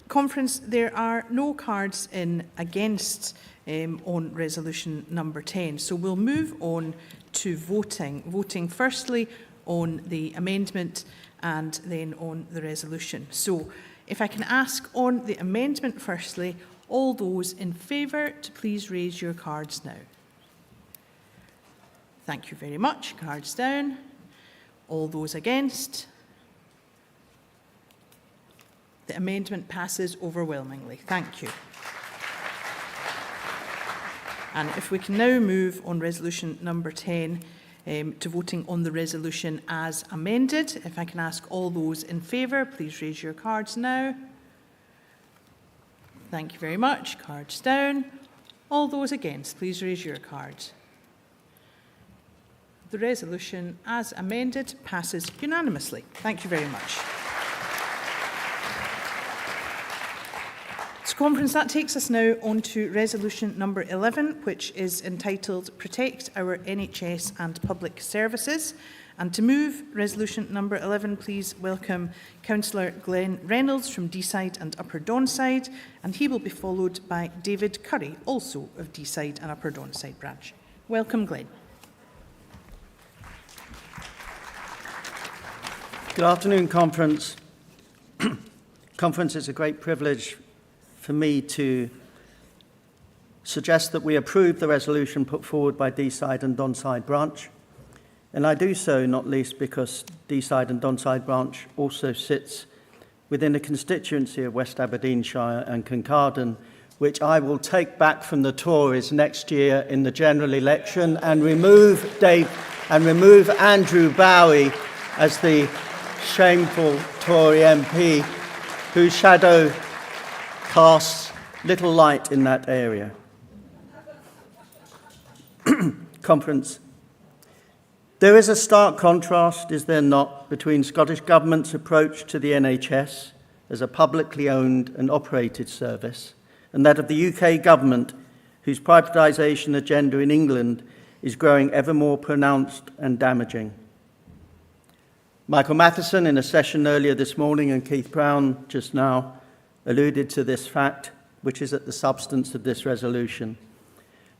Conference, there are no cards in against on resolution number 10. So we'll move on to voting. Voting firstly on the amendment and then on the resolution. So if I can ask on the amendment firstly, all those in favour to please raise your cards now. Thank you very much. Cards down. All those against. The amendment passes overwhelmingly. Thank you. And if we can now move on resolution number 10 to voting on the resolution as amended. If I can ask all those in favour, please raise your cards now. Thank you very much. Cards down. All those against, please raise your cards. The resolution as amended passes unanimously. Thank you very much. Conference, that takes us now on to resolution number 11, which is entitled Protect Our NHS and Public Services. And to move resolution number 11, please welcome Councillor Glenn Reynolds from Deeside and Upper Donside, and he will be followed by David Curry, also of Deeside and Upper Donside branch. Welcome, Glenn. Good afternoon, Conference. Conference, it's a great privilege for me to suggest that we approve the resolution put forward by Deeside and Donside branch. And I do so not least because Deeside and Donside branch also sits within a constituency of West Aberdeenshire and Kincardine, which I will take back from the Tories next year in the general election and remove Andrew Bowie as the shameful Tory MP whose shadow casts little light in that area. Conference. There is a stark contrast, is there not, between Scottish Government's approach to the NHS as a publicly owned and operated service and that of the UK Government, whose privatisation agenda in England is growing ever more pronounced and damaging. Michael Matheson, in a session earlier this morning, and Keith Brown just now alluded to this fact, which is at the substance of this resolution.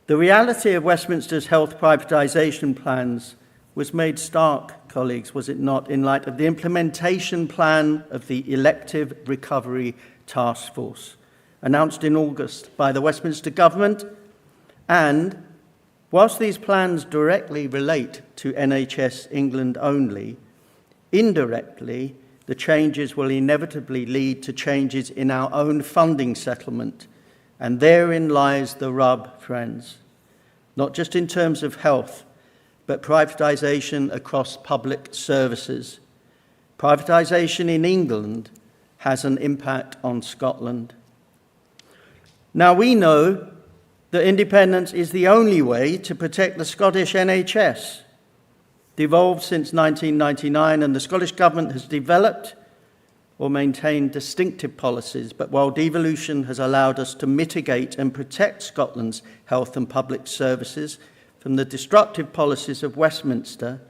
The reality of Westminster's health privatisation plans was made stark, colleagues, was it not, in light of the implementation plan of the Elective Recovery Task Force, announced in August by the Westminster Government. And whilst these plans directly relate to NHS England only, indirectly, the changes will inevitably lead to changes in our own funding settlement. And therein lies the rub, friends. Not just in terms of health, but privatisation across public services. Privatisation in England has an impact on Scotland. Now, we know that independence is the only way to protect the Scottish NHS. Devolved since 1999, and the Scottish Government has developed or maintained distinctive policies, but while devolution has allowed us to mitigate and protect Scotland's health and public services from the destructive policies of Westminster,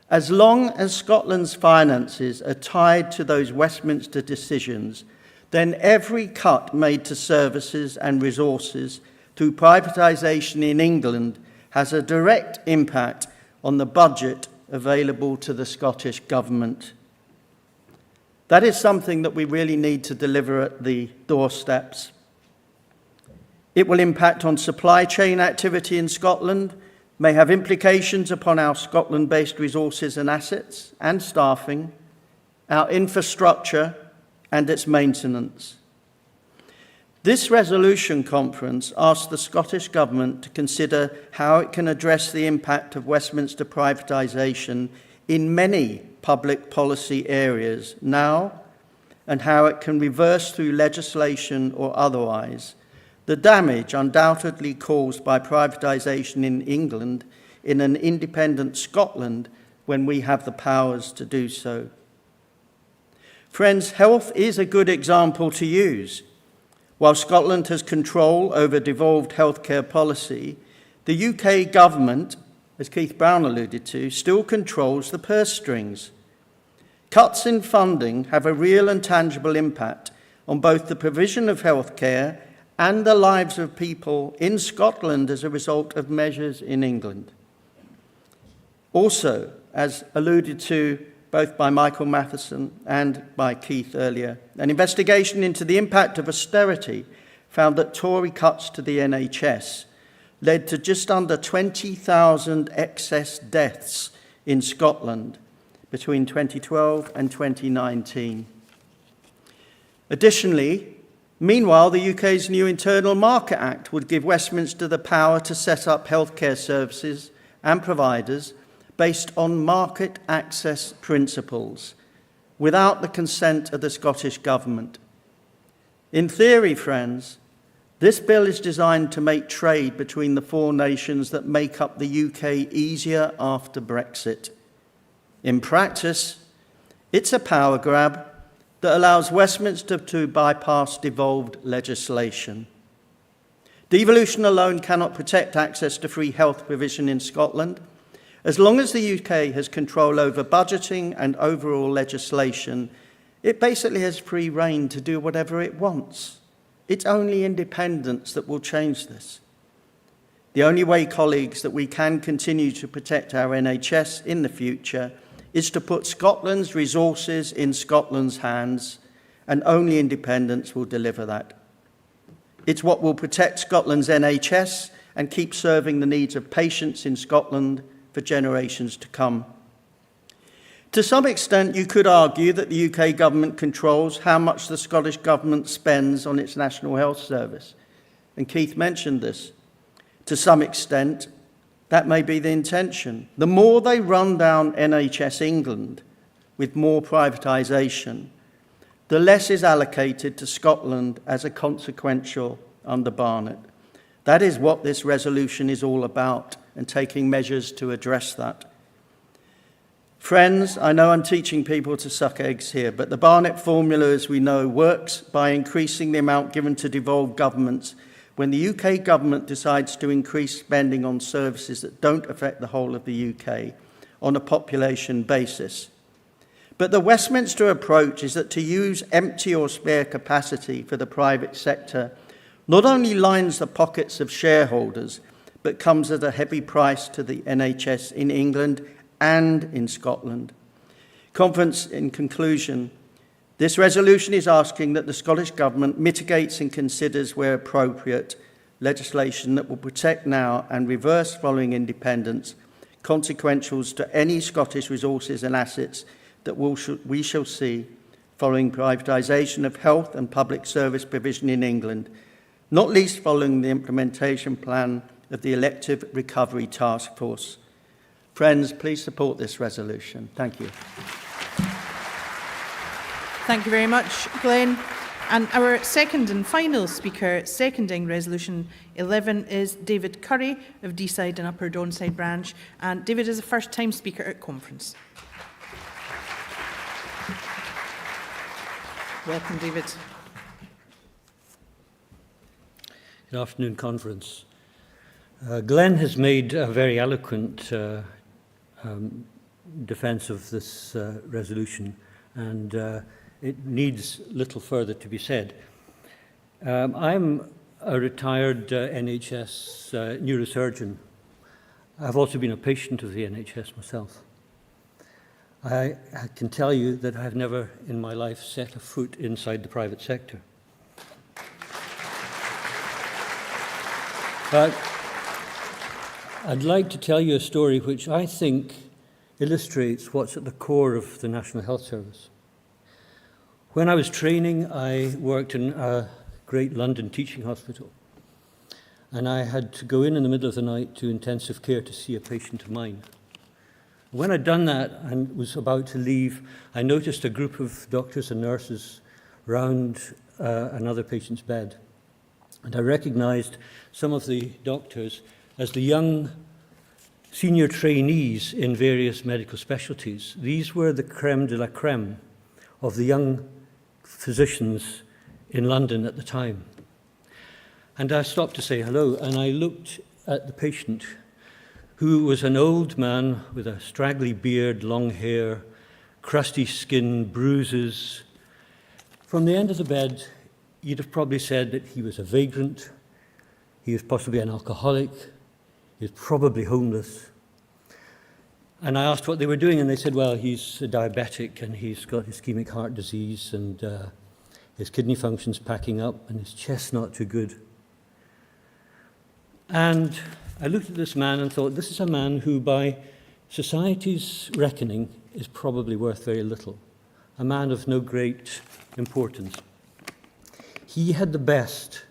as long as Scotland's finances are tied to those Westminster decisions, then every cut made to services and resources through privatisation in England has a direct impact on the budget available to the Scottish Government. That is something that we really need to deliver at the doorsteps. It will impact on supply chain activity in Scotland, may have implications upon our Scotland-based resources and assets and staffing, our infrastructure and its maintenance. This resolution conference asks the Scottish Government to consider how it can address the impact of Westminster privatisation in many public policy areas now, and how it can reverse through legislation or otherwise the damage undoubtedly caused by privatisation in England in an independent Scotland when we have the powers to do so. Friends, health is a good example to use. While Scotland has control over devolved healthcare policy, the UK government, as Keith Brown alluded to, still controls the purse strings. Cuts in funding have a real and tangible impact on both the provision of healthcare and the lives of people in Scotland as a result of measures in England. Also, as alluded to both by Michael Matheson and by Keith earlier, an investigation into the impact of austerity found that Tory cuts to the NHS led to just under 20,000 excess deaths in Scotland between 2012 and 2019. Additionally, meanwhile, the UK's new Internal Market Act would give Westminster the power to set up healthcare services and providers based on market access principles, without the consent of the Scottish Government. In theory, friends, this bill is designed to make trade between the four nations that make up the UK easier after Brexit. In practice, it's a power grab that allows Westminster to bypass devolved legislation. Devolution alone cannot protect access to free health provision in Scotland. As long as the UK has control over budgeting and overall legislation, it basically has free rein to do whatever it wants. It's only independence that will change this. The only way, colleagues, that we can continue to protect our NHS in the future is to put Scotland's resources in Scotland's hands, and only independence will deliver that. It's what will protect Scotland's NHS and keep serving the needs of patients in Scotland for generations to come. To some extent, you could argue that the UK government controls how much the Scottish government spends on its National Health Service. And Keith mentioned this. To some extent, that may be the intention. The more they run down NHS England with more privatisation, the less is allocated to Scotland as a consequential under Barnett. That is what this resolution is all about, and taking measures to address that. Friends, I know I'm teaching people to suck eggs here, but the Barnett formula, as we know, works by increasing the amount given to devolved governments when the UK government decides to increase spending on services that don't affect the whole of the UK on a population basis. But the Westminster approach is that to use empty or spare capacity for the private sector not only lines the pockets of shareholders, but comes at a heavy price to the NHS in England and in Scotland. Conference, in conclusion, this resolution is asking that the Scottish Government mitigates and considers, where appropriate, legislation that will protect now and reverse following independence consequentials to any Scottish resources and assets that we shall see following privatisation of health and public service provision in England, not least following the implementation plan of the Elective Recovery Task Force. Friends, please support this resolution. Thank you. Thank you very much, Glenn. And our second and final speaker seconding Resolution 11 is David Curry of Deeside and Upper Donside Branch. And David is a first-time speaker at conference. Welcome, David. Good afternoon, conference. Glenn has made a very eloquent defence of this resolution, and it needs little further to be said. I'm a retired NHS neurosurgeon. I've also been a patient of the NHS myself. I can tell you that I've never in my life set a foot inside the private sector. But I'd like to tell you a story which I think illustrates what's at the core of the National Health Service. When I was training, I worked in a great London teaching hospital, and I had to go in the middle of the night to intensive care to see a patient of mine. When I'd done that and was about to leave, I noticed a group of doctors and nurses round another patient's bed. And I recognized some of the doctors as the young senior trainees in various medical specialties. These were the creme de la creme of the young physicians in London at the time. And I stopped to say hello, and I looked at the patient, who was an old man with a straggly beard, long hair, crusty skin, bruises. From the end of the bed, you'd have probably said that he was a vagrant, he was possibly an alcoholic, he was probably homeless. And I asked what they were doing, and they said, well, he's a diabetic, and he's got ischemic heart disease, and his kidney function's packing up, and his chest's not too good. And I looked at this man and thought, this is a man who, by society's reckoning, is probably worth very little, a man of no great importance. He had the best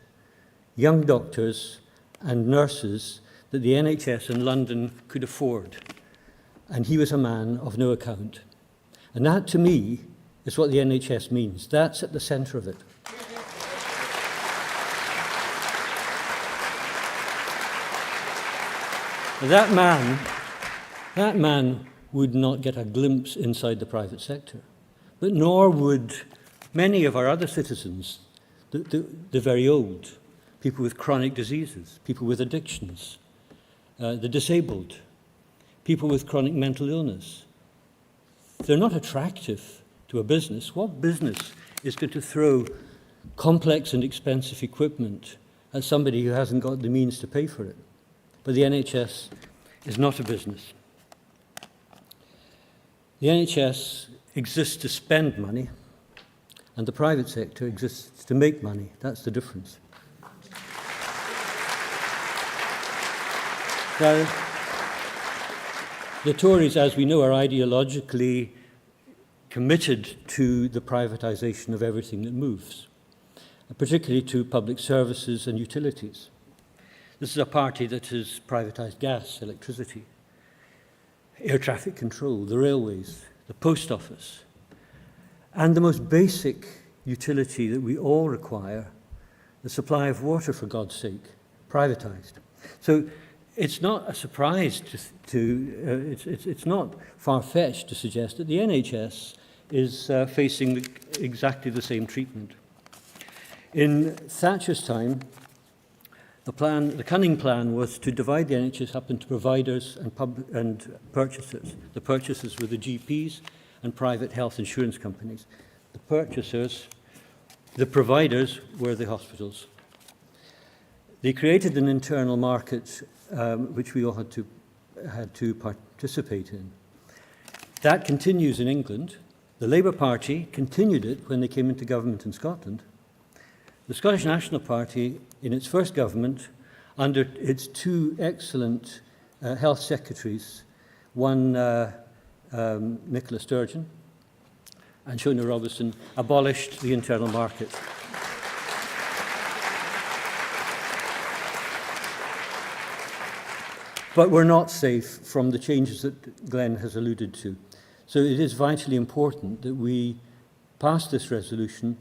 young doctors and nurses that the NHS in London could afford, and he was a man of no account. And that, to me, is what the NHS means. That's at the centre of it. That man would not get a glimpse inside the private sector, but nor would many of our other citizens, the very old, people with chronic diseases, people with addictions, the disabled, people with chronic mental illness. They're not attractive to a business. What business is going to throw complex and expensive equipment at somebody who hasn't got the means to pay for it? But the NHS is not a business. The NHS exists to spend money, and the private sector exists to make money. That's the difference. Now, the Tories, as we know, are ideologically committed to the privatisation of everything that moves, particularly to public services and utilities. This is a party that has privatised gas, electricity, air traffic control, the railways, the post office, and the most basic utility that we all require, the supply of water, for God's sake, privatised. So it's not a surprise it's not far-fetched to suggest that the NHS is facing exactly the same treatment. In Thatcher's time, the cunning plan was to divide the NHS up into providers and purchasers. The purchasers were the GPs, and private health insurance companies. The purchasers, the providers, were the hospitals. They created an internal market which we all had to participate in. That continues in England. The Labour Party continued it when they came into government in Scotland. The Scottish National Party, in its first government, under its two excellent health secretaries, one Nicola Sturgeon and Shona Robertson, abolished the internal market. But we're not safe from the changes that Glenn has alluded to. So it is vitally important that we pass this resolution,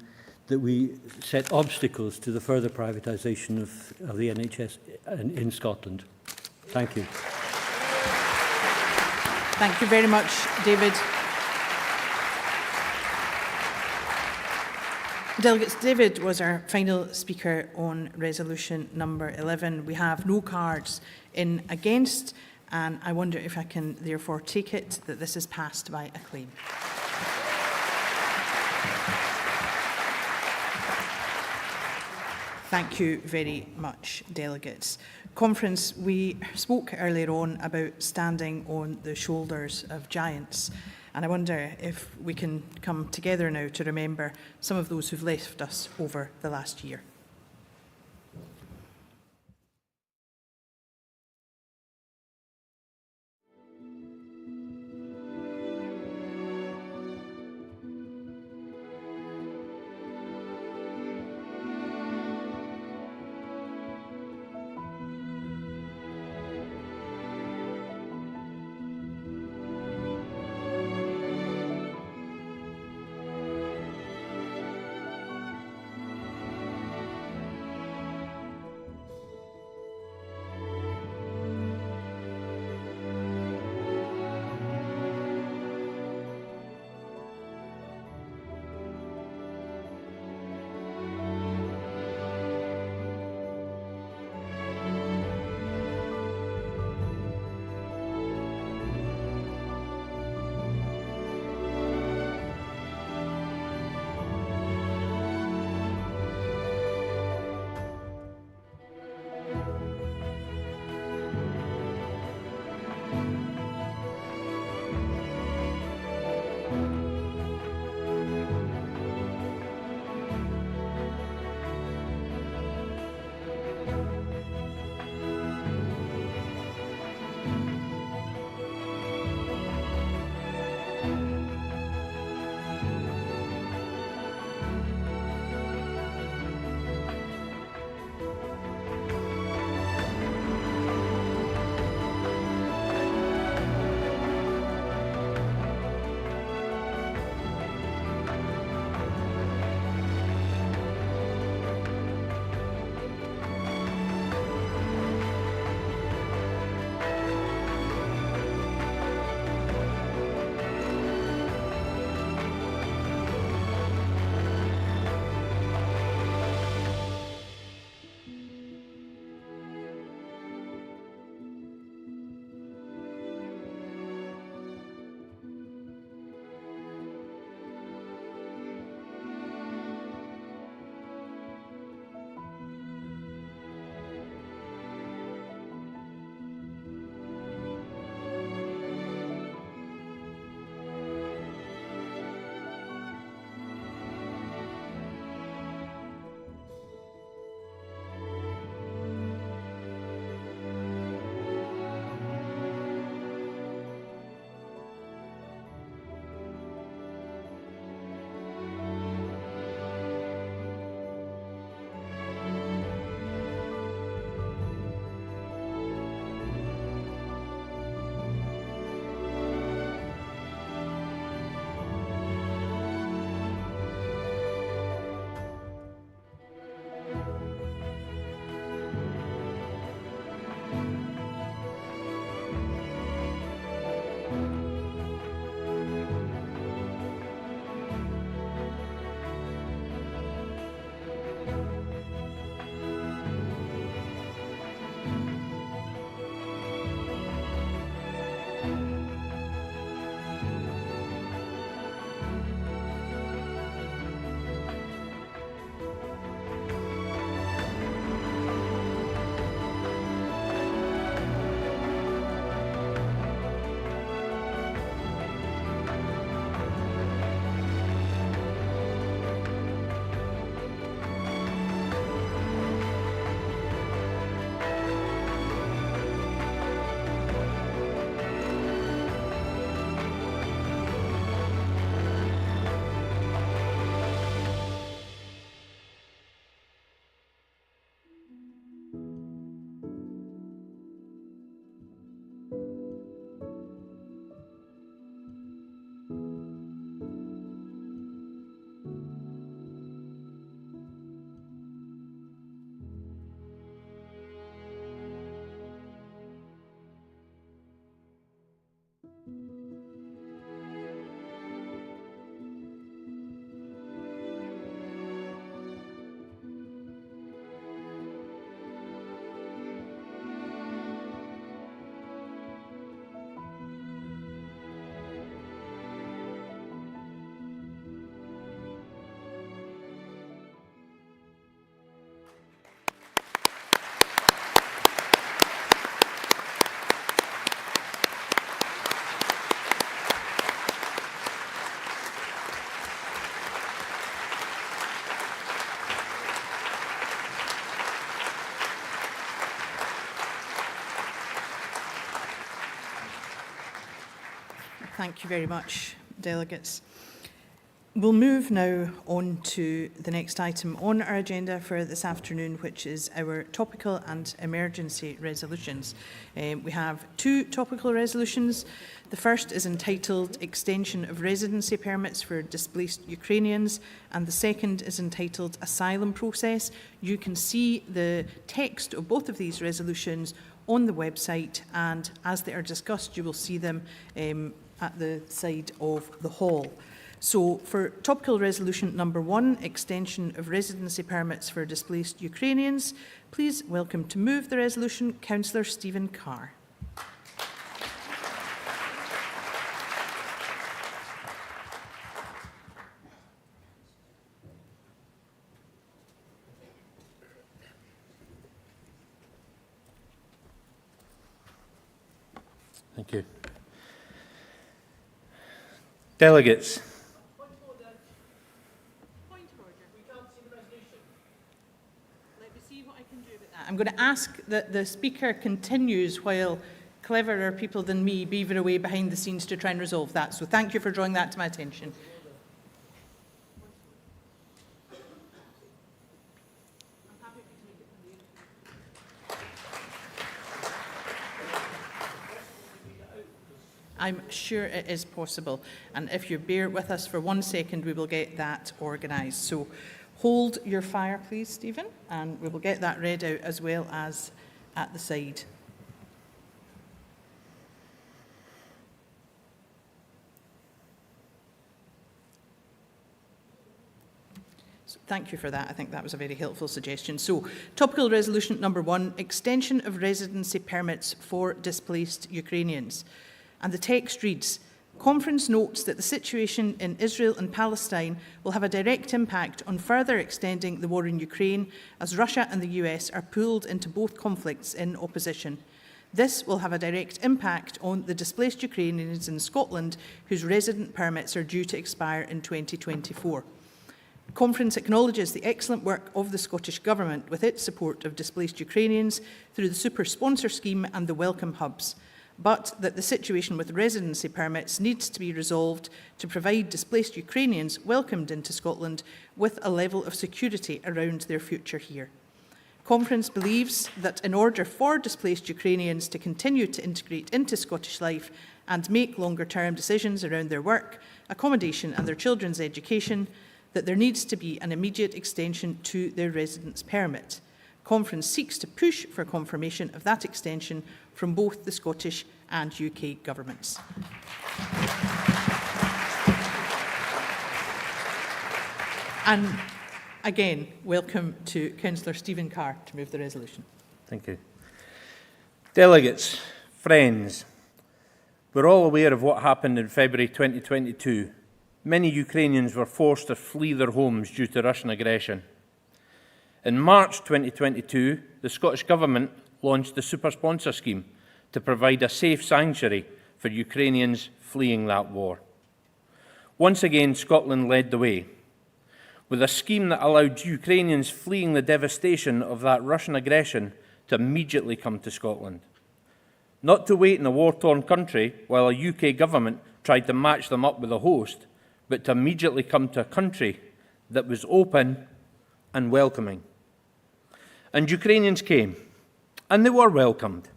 that we set obstacles to the further privatisation of the NHS in Scotland. Thank you. Thank you very much, David. Delegates, David was our final speaker on resolution number 11. We have no cards in against, and I wonder if I can therefore take it that this is passed by acclaim. Thank you very much, delegates. Conference, we spoke earlier on about standing on the shoulders of giants, and I wonder if we can come together now to remember some of those who've left us over the last year. Thank you very much, delegates. We'll move now on to the next item on our agenda for this afternoon, which is our topical and emergency resolutions. We have two topical resolutions. The first is entitled Extension of Residency Permits for Displaced Ukrainians, and the second is entitled Asylum Process. You can see the text of both of these resolutions on the website, and as they are discussed, you will see them at the side of the hall. So for topical resolution number 1, extension of residency permits for displaced Ukrainians, please welcome to move the resolution Councillor Stephen Carr. Thank you. Delegates, I'm going to ask that the Speaker continues while cleverer people than me beaver away behind the scenes to try and resolve that. So thank you for drawing that to my attention. I'm sure it is possible. And if you bear with us for 1 second, we will get that organised. So hold your fire, please, Stephen, and we will get that read out as well as at the side. So thank you for that. I think that was a very helpful suggestion. So, topical resolution number 1, extension of residency permits for displaced Ukrainians. And the text reads, Conference notes that the situation in Israel and Palestine will have a direct impact on further extending the war in Ukraine as Russia and the US are pulled into both conflicts in opposition. This will have a direct impact on the displaced Ukrainians in Scotland whose resident permits are due to expire in 2024. Conference acknowledges the excellent work of the Scottish Government with its support of displaced Ukrainians through the Super Sponsor Scheme and the Welcome Hubs, but that the situation with residency permits needs to be resolved to provide displaced Ukrainians welcomed into Scotland with a level of security around their future here. Conference believes that in order for displaced Ukrainians to continue to integrate into Scottish life and make longer-term decisions around their work, accommodation and their children's education, that there needs to be an immediate extension to their residence permit. Conference seeks to push for confirmation of that extension from both the Scottish and UK governments. And again, welcome to Councillor Stephen Carr to move the resolution. thank you. Delegates, friends, we're all aware of what happened in February 2022. Many Ukrainians were forced to flee their homes due to Russian aggression. In March 2022, the Scottish Government launched the Super Sponsor Scheme to provide a safe sanctuary for Ukrainians fleeing that war. Once again, Scotland led the way, with a scheme that allowed Ukrainians fleeing the devastation of that Russian aggression to immediately come to Scotland. Not to wait in a war-torn country while a UK government tried to match them up with a host, but to immediately come to a country that was open and welcoming. And Ukrainians came, and they were welcomed,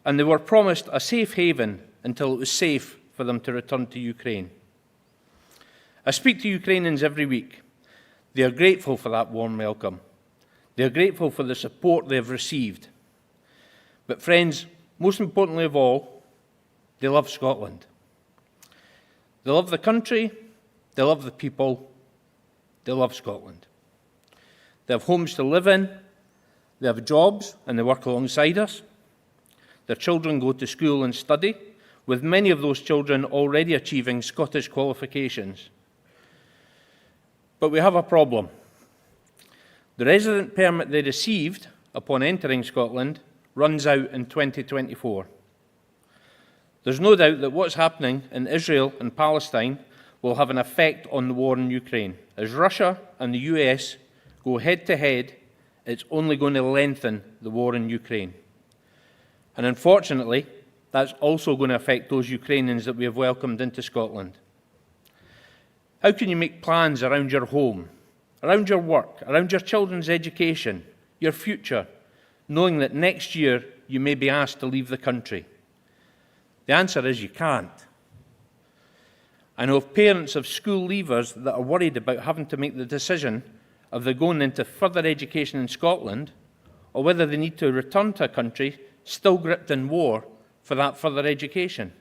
and they were promised a safe haven until it was safe for them to return to Ukraine. I speak to Ukrainians every week. They are grateful for that warm welcome. They are grateful for the support they have received. But friends, most importantly of all, they love Scotland. They love the country, they love the people, they love Scotland. They have homes to live in, they have jobs and they work alongside us. Their children go to school and study, with many of those children already achieving Scottish qualifications. But we have a problem. The resident permit they received upon entering Scotland runs out in 2024. There's no doubt that what's happening in Israel and Palestine will have an effect on the war in Ukraine. As Russia and the US go head-to-head, it's only going to lengthen the war in Ukraine. And unfortunately, that's also going to affect those Ukrainians that we have welcomed into Scotland. How can you make plans around your home, around your work, around your children's education, your future, knowing that next year you may be asked to leave the country? The answer is you can't. I know of parents of school leavers that are worried about having to make the decision of they're going into further education in Scotland or whether they need to return to a country still gripped in war for that further education.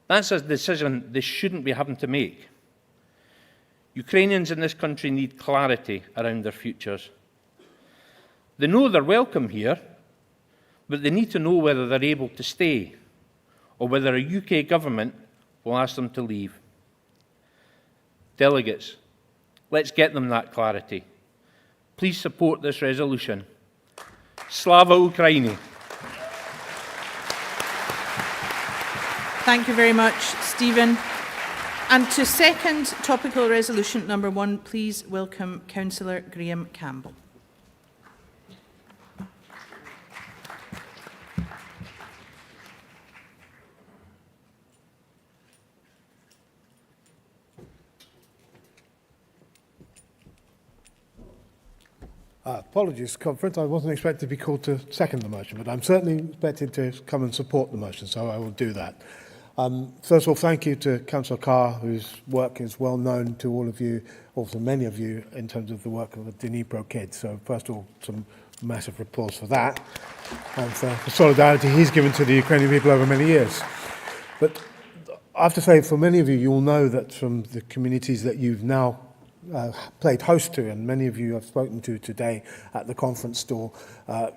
That's a decision they shouldn't be having to make. Ukrainians in this country need clarity around their futures. They know they're welcome here, but they need to know whether they're able to stay or whether a UK government will ask them to leave. Delegates, let's get them that clarity. Please support this resolution. Slava Ukraini. Thank you very much, Stephen. And to second topical resolution number 1, please welcome Councillor Graham Campbell. Apologies, Conference. I wasn't expected to be called to second the motion, but I'm certainly expected to come and support the motion, so I will do that. First of all, thank you to Councillor Carr, whose work is well known to all of you, also many of you, in terms of the work of the Dnipro kids. So first of all, some massive applause for that, and for the solidarity he's given to the Ukrainian people over many years. But I have to say, for many of you, you'll know that from the communities that you've now played host to, and many of you I've spoken to today at the conference stall,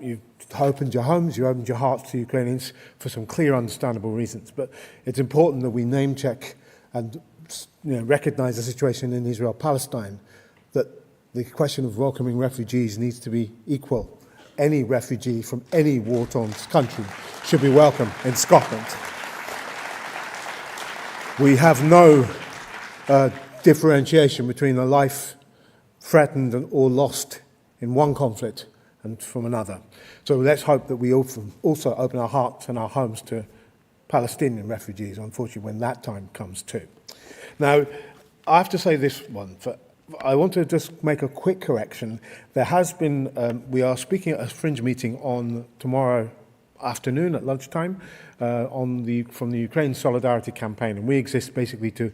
you've opened your homes, you opened your hearts to Ukrainians for some clear, understandable reasons. But it's important that we name check and recognise the situation in Israel-Palestine, that the question of welcoming refugees needs to be equal. Any refugee from any war-torn country should be welcome in Scotland. We have no differentiation between a life threatened or lost in one conflict and from another. So let's hope that we also open our hearts and our homes to Palestinian refugees, unfortunately, when that time comes too. Now, I have to say this one. I want to just make a quick correction. There has been, we are speaking at a fringe meeting on tomorrow afternoon at lunchtime from the Ukraine Solidarity Campaign, and we exist basically to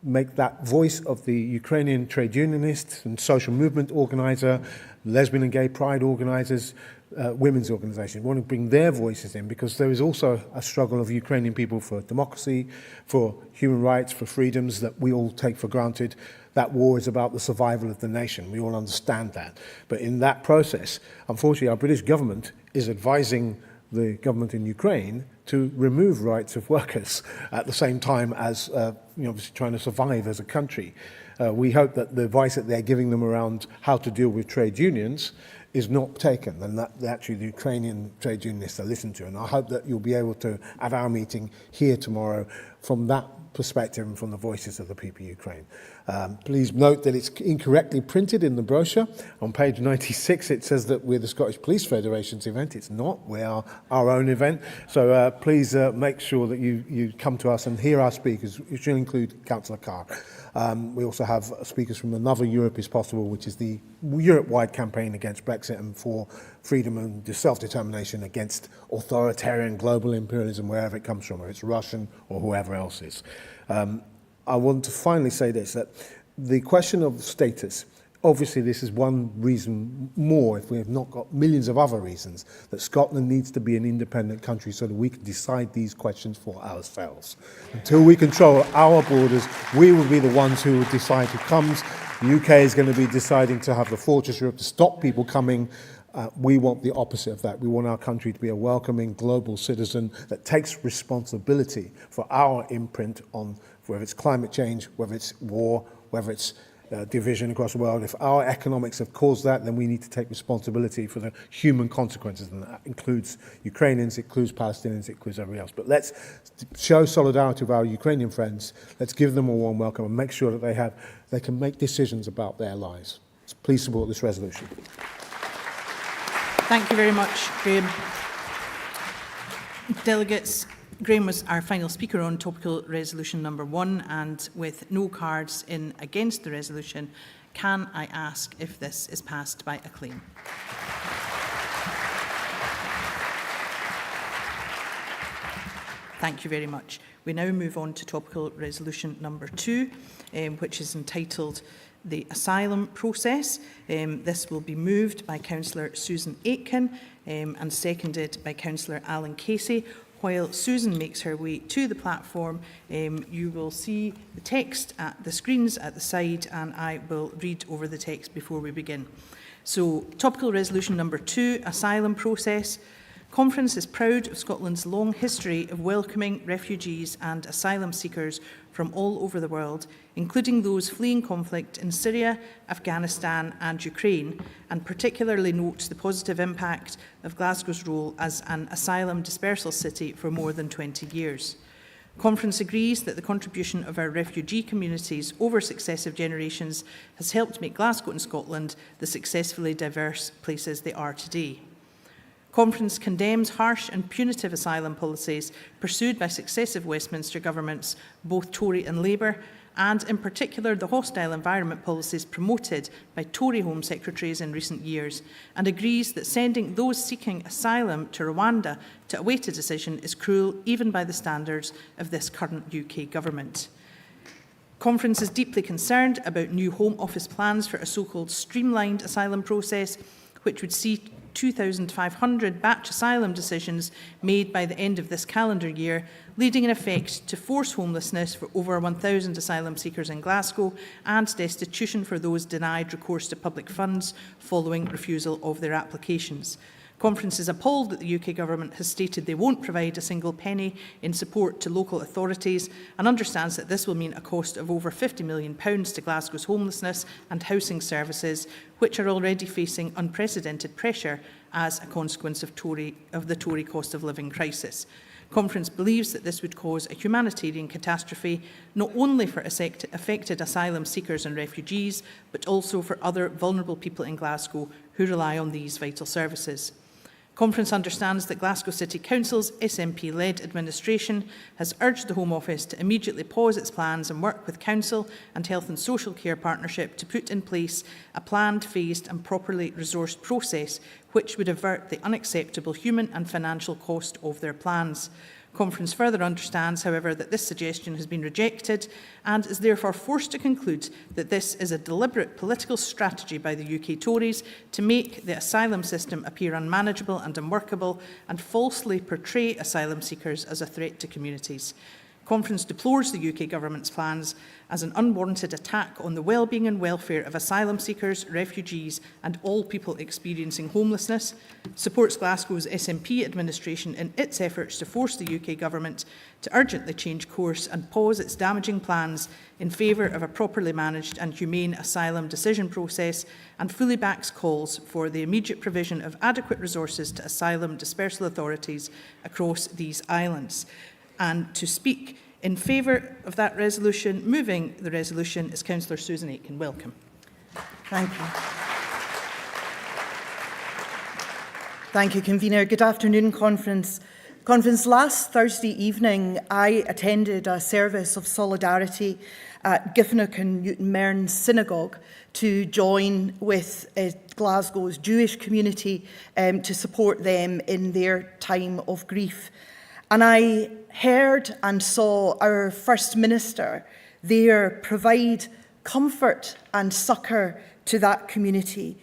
make that voice of the Ukrainian trade unionists and social movement organizer, lesbian and gay pride organizers, women's organizations. We want to bring their voices in because there is also a struggle of Ukrainian people for democracy, for human rights, for freedoms that we all take for granted. That war is about the survival of the nation. We all understand that. But in that process, unfortunately, our British government is advising the government in Ukraine to remove rights of workers at the same time as obviously trying to survive as a country. We hope that the advice that they're giving them around how to deal with trade unions is not taken, and that actually the Ukrainian trade unionists are listened to. And I hope that you'll be able to, at our meeting here tomorrow, from that perspective and from the voices of the people of Ukraine. Please note that it's incorrectly printed in the brochure. On page 96 it says that we're the Scottish Police Federation's event. It's not. We are our own event. So please make sure that you come to us and hear our speakers, which will include Councillor Carr. We also have speakers from Another Europe is Possible, which is the Europe-wide campaign against Brexit and for freedom and self-determination against authoritarian global imperialism, wherever it comes from, whether it's Russian or whoever else is. I want to finally say this, that the question of status, obviously this is one reason more, if we have not got millions of other reasons, that Scotland needs to be an independent country so that we can decide these questions for ourselves. Until we control our borders, we will be the ones who will decide who comes. The UK is going to be deciding to have the fortress Europe to stop people coming. We want the opposite of that. We want our country to be a welcoming global citizen that takes responsibility for our imprint on whether it's climate change, whether it's war, whether it's division across the world. If our economics have caused that, then we need to take responsibility for the human consequences, and that includes Ukrainians, it includes Palestinians, it includes everybody else. But let's show solidarity with our Ukrainian friends. Let's give them a warm welcome and make sure that they can make decisions about their lives. So please support this resolution. Thank you very much, Graham. Delegates, Graham was our final speaker on topical resolution number 1, and with no cards in against the resolution, can I ask if this is passed by acclaim? Thank you very much. We now move on to topical resolution number 2, which is entitled the asylum process. This will be moved by Councillor Susan Aitken and seconded by Councillor Alan Casey. While Susan makes her way to the platform, you will see the text at the screens at the side, and I will read over the text before we begin. So, topical resolution number 2, asylum process. Conference is proud of Scotland's long history of welcoming refugees and asylum seekers from all over the world, including those fleeing conflict in Syria, Afghanistan and Ukraine, and particularly notes the positive impact of Glasgow's role as an asylum dispersal city for more than 20 years. Conference agrees that the contribution of our refugee communities over successive generations has helped make Glasgow and Scotland the successfully diverse places they are today. Conference condemns harsh and punitive asylum policies pursued by successive Westminster governments, both Tory and Labour, and in particular the hostile environment policies promoted by Tory Home Secretaries in recent years, and agrees that sending those seeking asylum to Rwanda to await a decision is cruel even by the standards of this current UK government. Conference is deeply concerned about new Home Office plans for a so-called streamlined asylum process, which would see 2,500 batch asylum decisions made by the end of this calendar year, leading in effect to forced homelessness for over 1,000 asylum seekers in Glasgow and destitution for those denied recourse to public funds following refusal of their applications. Conference is appalled that the UK Government has stated they won't provide a single penny in support to local authorities, and understands that this will mean a cost of over £50 million to Glasgow's homelessness and housing services, which are already facing unprecedented pressure as a consequence of the Tory cost of living crisis. Conference believes that this would cause a humanitarian catastrophe, not only for affected asylum seekers and refugees, but also for other vulnerable people in Glasgow who rely on these vital services. Conference understands that Glasgow City Council's SNP-led administration has urged the Home Office to immediately pause its plans and work with Council and Health and Social Care Partnership to put in place a planned, phased and properly resourced process which would avert the unacceptable human and financial cost of their plans. Conference further understands, however, that this suggestion has been rejected and is therefore forced to conclude that this is a deliberate political strategy by the UK Tories to make the asylum system appear unmanageable and unworkable and falsely portray asylum seekers as a threat to communities. Conference deplores the UK Government's plans as an unwarranted attack on the well-being and welfare of asylum seekers, refugees and all people experiencing homelessness, supports Glasgow's SNP administration in its efforts to force the UK Government to urgently change course and pause its damaging plans in favour of a properly managed and humane asylum decision process, and fully backs calls for the immediate provision of adequate resources to asylum dispersal authorities across these islands. And to speak in favour of that resolution, moving the resolution, is Councillor Susan Aitken. Welcome. Thank you. Thank you, Convener. Good afternoon, Conference. Conference, last Thursday evening, I attended a service of solidarity at Giffnock and Newton Mearns Synagogue to join with Glasgow's Jewish community to support them in their time of grief. And I heard and saw our First Minister there provide comfort and succour to that community,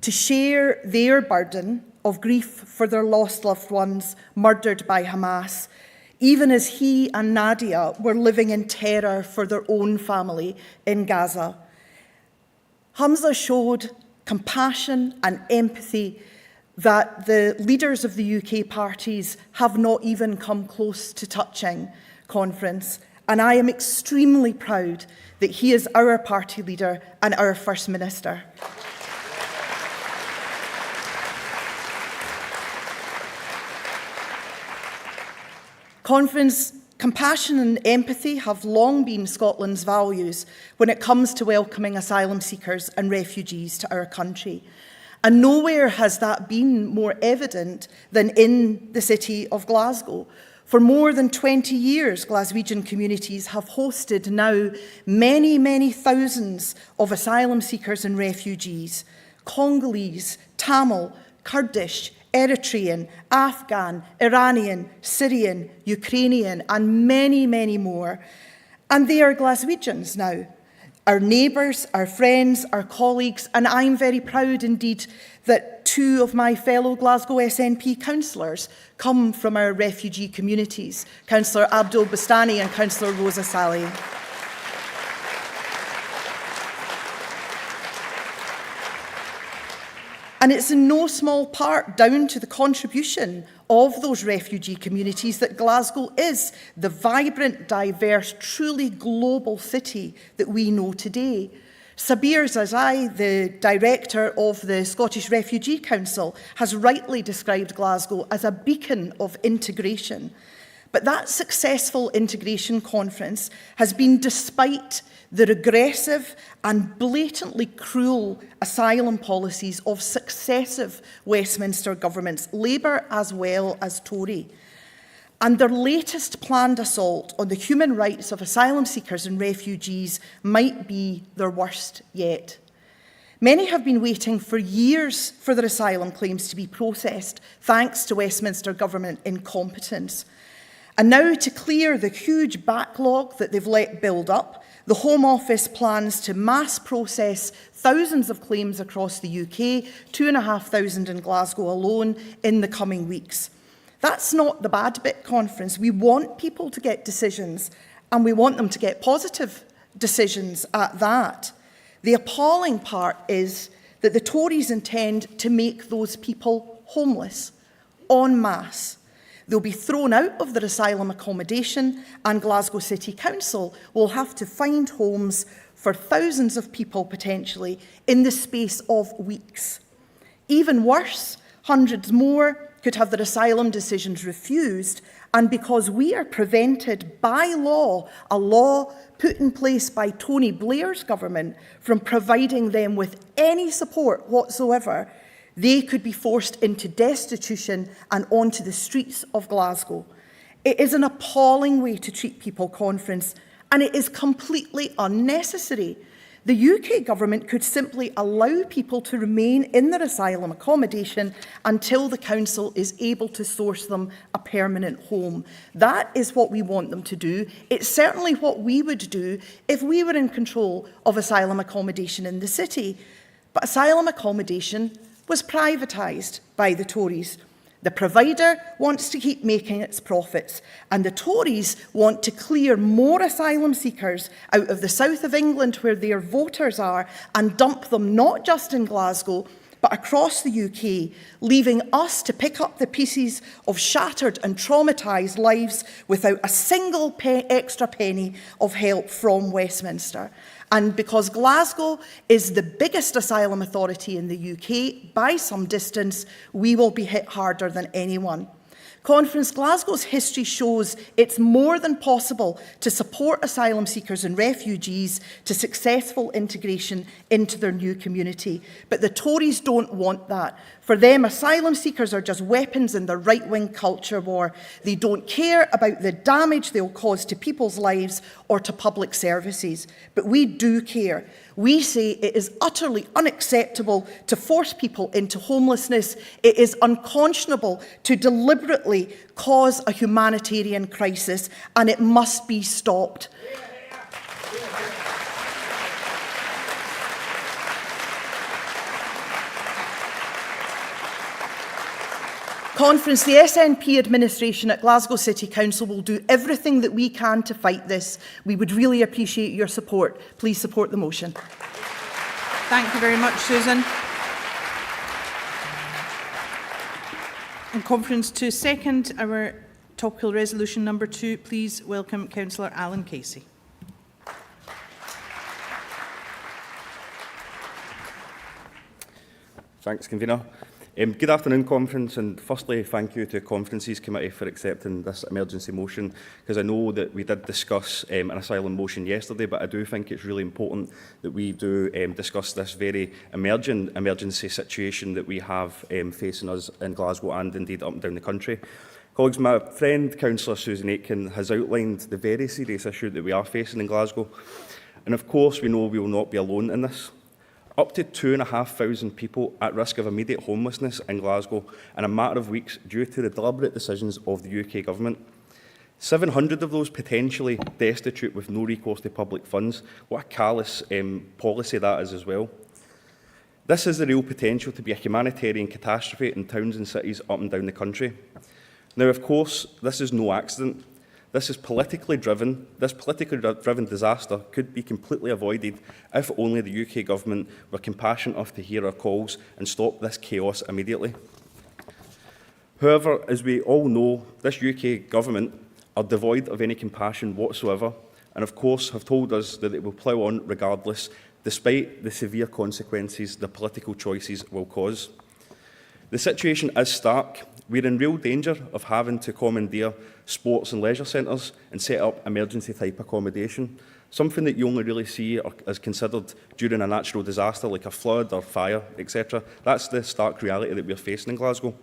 to share their burden of grief for their lost loved ones murdered by Hamas, even as he and Nadia were living in terror for their own family in Gaza. Hamza showed compassion and empathy that the leaders of the UK parties have not even come close to touching, Conference. And I am extremely proud that he is our party leader and our First Minister. Conference, compassion and empathy have long been Scotland's values when it comes to welcoming asylum seekers and refugees to our country. And nowhere has that been more evident than in the city of Glasgow. For more than 20 years, Glaswegian communities have hosted now many, many thousands of asylum seekers and refugees, Congolese, Tamil, Kurdish, Eritrean, Afghan, Iranian, Syrian, Ukrainian, and many, many more. And they are Glaswegians now, our neighbours, our friends, our colleagues, and I'm very proud indeed that 2 of my fellow Glasgow SNP councillors come from our refugee communities, Councillor Abdul Bastani and Councillor Rosa Saleh. And it's in no small part down to the contribution of those refugee communities that Glasgow is the vibrant, diverse, truly global city that we know today. Sabir Zazai, the director of the Scottish Refugee Council, has rightly described Glasgow as a beacon of integration. But that successful integration conference has been despite the regressive and blatantly cruel asylum policies of successive Westminster governments, Labour as well as Tory. And their latest planned assault on the human rights of asylum seekers and refugees might be their worst yet. Many have been waiting for years for their asylum claims to be processed, thanks to Westminster government incompetence. And now, to clear the huge backlog that they've let build up, the Home Office plans to mass process thousands of claims across the UK, 2,500 in Glasgow alone, in the coming weeks. That's not the bad bit, Conference. We want people to get decisions, and we want them to get positive decisions at that. The appalling part is that the Tories intend to make those people homeless, en masse. They'll be thrown out of their asylum accommodation, and Glasgow City Council will have to find homes for thousands of people potentially in the space of weeks. Even worse, hundreds more could have their asylum decisions refused, and because we are prevented by law, a law put in place by Tony Blair's government, from providing them with any support whatsoever, they could be forced into destitution and onto the streets of Glasgow. It is an appalling way to treat people, Conference, and it is completely unnecessary. The UK government could simply allow people to remain in their asylum accommodation until the council is able to source them a permanent home. That is what we want them to do. It's certainly what we would do if we were in control of asylum accommodation in the city. But asylum accommodation was privatised by the Tories. The provider wants to keep making its profits, and the Tories want to clear more asylum seekers out of the south of England where their voters are and dump them not just in Glasgow but across the UK, leaving us to pick up the pieces of shattered and traumatised lives without a single extra penny of help from Westminster. And because Glasgow is the biggest asylum authority in the UK, by some distance, we will be hit harder than anyone. Conference, Glasgow's history shows it's more than possible to support asylum seekers and refugees to successful integration into their new community. But the Tories don't want that. For them, asylum seekers are just weapons in the right-wing culture war. They don't care about the damage they'll cause to people's lives or to public services. But we do care. We say it is utterly unacceptable to force people into homelessness. It is unconscionable to deliberately cause a humanitarian crisis, and it must be stopped. Conference, the SNP administration at Glasgow City Council will do everything that we can to fight this. We would really appreciate your support. Please support the motion. Thank you very much, Susan. In Conference, to second our topical resolution number 2, please welcome Councillor Alan Casey. Thanks, Convener. Good afternoon, Conference, and firstly, thank you to the Conferences Committee for accepting this emergency motion, because I know that we did discuss an asylum motion yesterday, but I do think it's really important that we do discuss this very emergency situation that we have facing us in Glasgow and indeed up and down the country. Colleagues, my friend Councillor Susan Aitken has outlined the very serious issue that we are facing in Glasgow, and of course we know we will not be alone in this. Up to 2,500 people at risk of immediate homelessness in Glasgow in a matter of weeks due to the deliberate decisions of the UK Government. 700 of those potentially destitute with no recourse to public funds. What a callous policy that is as well. This has the real potential to be a humanitarian catastrophe in towns and cities up and down the country. Now, of course, this is no accident. This politically driven disaster could be completely avoided if only the UK Government were compassionate enough to hear our calls and stop this chaos immediately. However, as we all know, this UK Government are devoid of any compassion whatsoever, and of course have told us that it will plough on regardless, despite the severe consequences their political choices will cause. The situation is stark. We're in real danger of having to commandeer sports and leisure centres and set up emergency-type accommodation, something that you only really see as considered during a natural disaster like a flood or fire, etc. That's the stark reality that we're facing in Glasgow.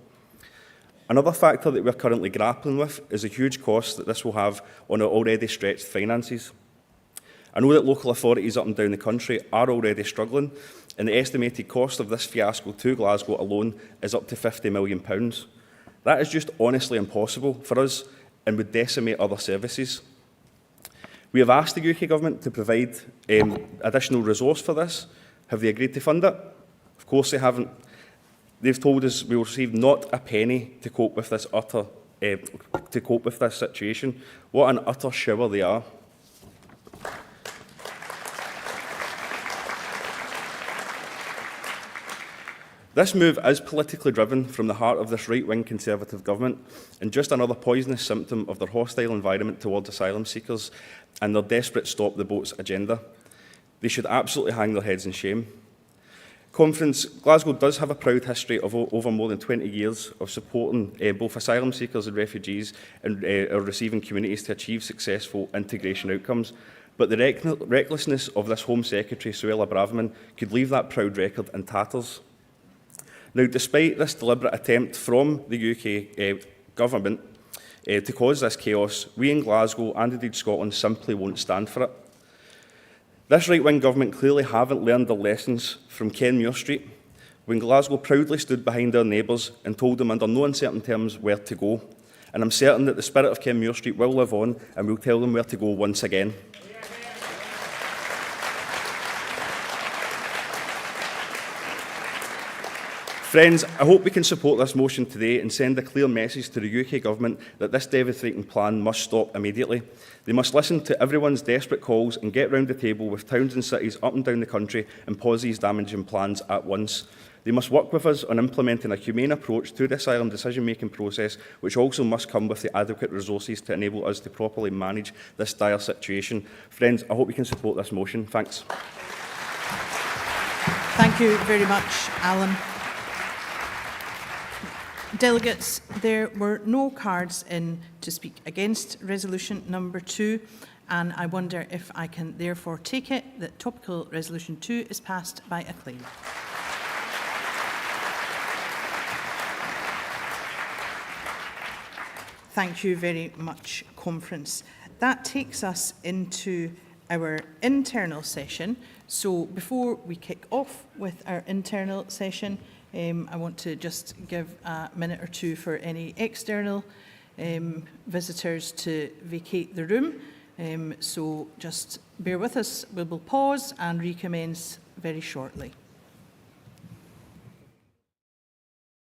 Another factor that we're currently grappling with is the huge cost that this will have on our already stretched finances. I know that local authorities up and down the country are already struggling, and the estimated cost of this fiasco to Glasgow alone is up to £50 million. That is just honestly impossible for us and would decimate other services. We have asked the UK Government to provide additional resource for this. Have they agreed to fund it? Of course they haven't. They've told us we will receive not a penny to cope with this situation. What an utter shower they are. This move is politically driven from the heart of this right-wing Conservative government and just another poisonous symptom of their hostile environment towards asylum seekers and their desperate stop-the-boats agenda. They should absolutely hang their heads in shame. Conference, Glasgow does have a proud history of over more than 20 years of supporting both asylum seekers and refugees and our receiving communities to achieve successful integration outcomes. But the recklessness of this Home Secretary, Suella Braverman, could leave that proud record in tatters. Now, despite this deliberate attempt from the UK Government to cause this chaos, we in Glasgow and indeed Scotland simply won't stand for it. This right-wing government clearly haven't learned their lessons from Kenmure Street, when Glasgow proudly stood behind our neighbours and told them under no uncertain terms where to go. And I'm certain that the spirit of Kenmure Street will live on and will tell them where to go once again. Friends, I hope we can support this motion today and send a clear message to the UK Government that this devastating plan must stop immediately. They must listen to everyone's desperate calls and get round the table with towns and cities up and down the country and pause these damaging plans at once. They must work with us on implementing a humane approach to the asylum decision-making process, which also must come with the adequate resources to enable us to properly manage this dire situation. Friends, I hope we can support this motion. Thanks. Thank you very much, Alan. Delegates, there were no cards in to speak against resolution number 2, and I wonder if I can therefore take it that topical resolution 2 is passed by acclaim. Thank you very much, Conference. That takes us into our internal session. So before we kick off with our internal session, I want to just give a minute or two for any external visitors to vacate the room. So just bear with us. We will pause and recommence very shortly.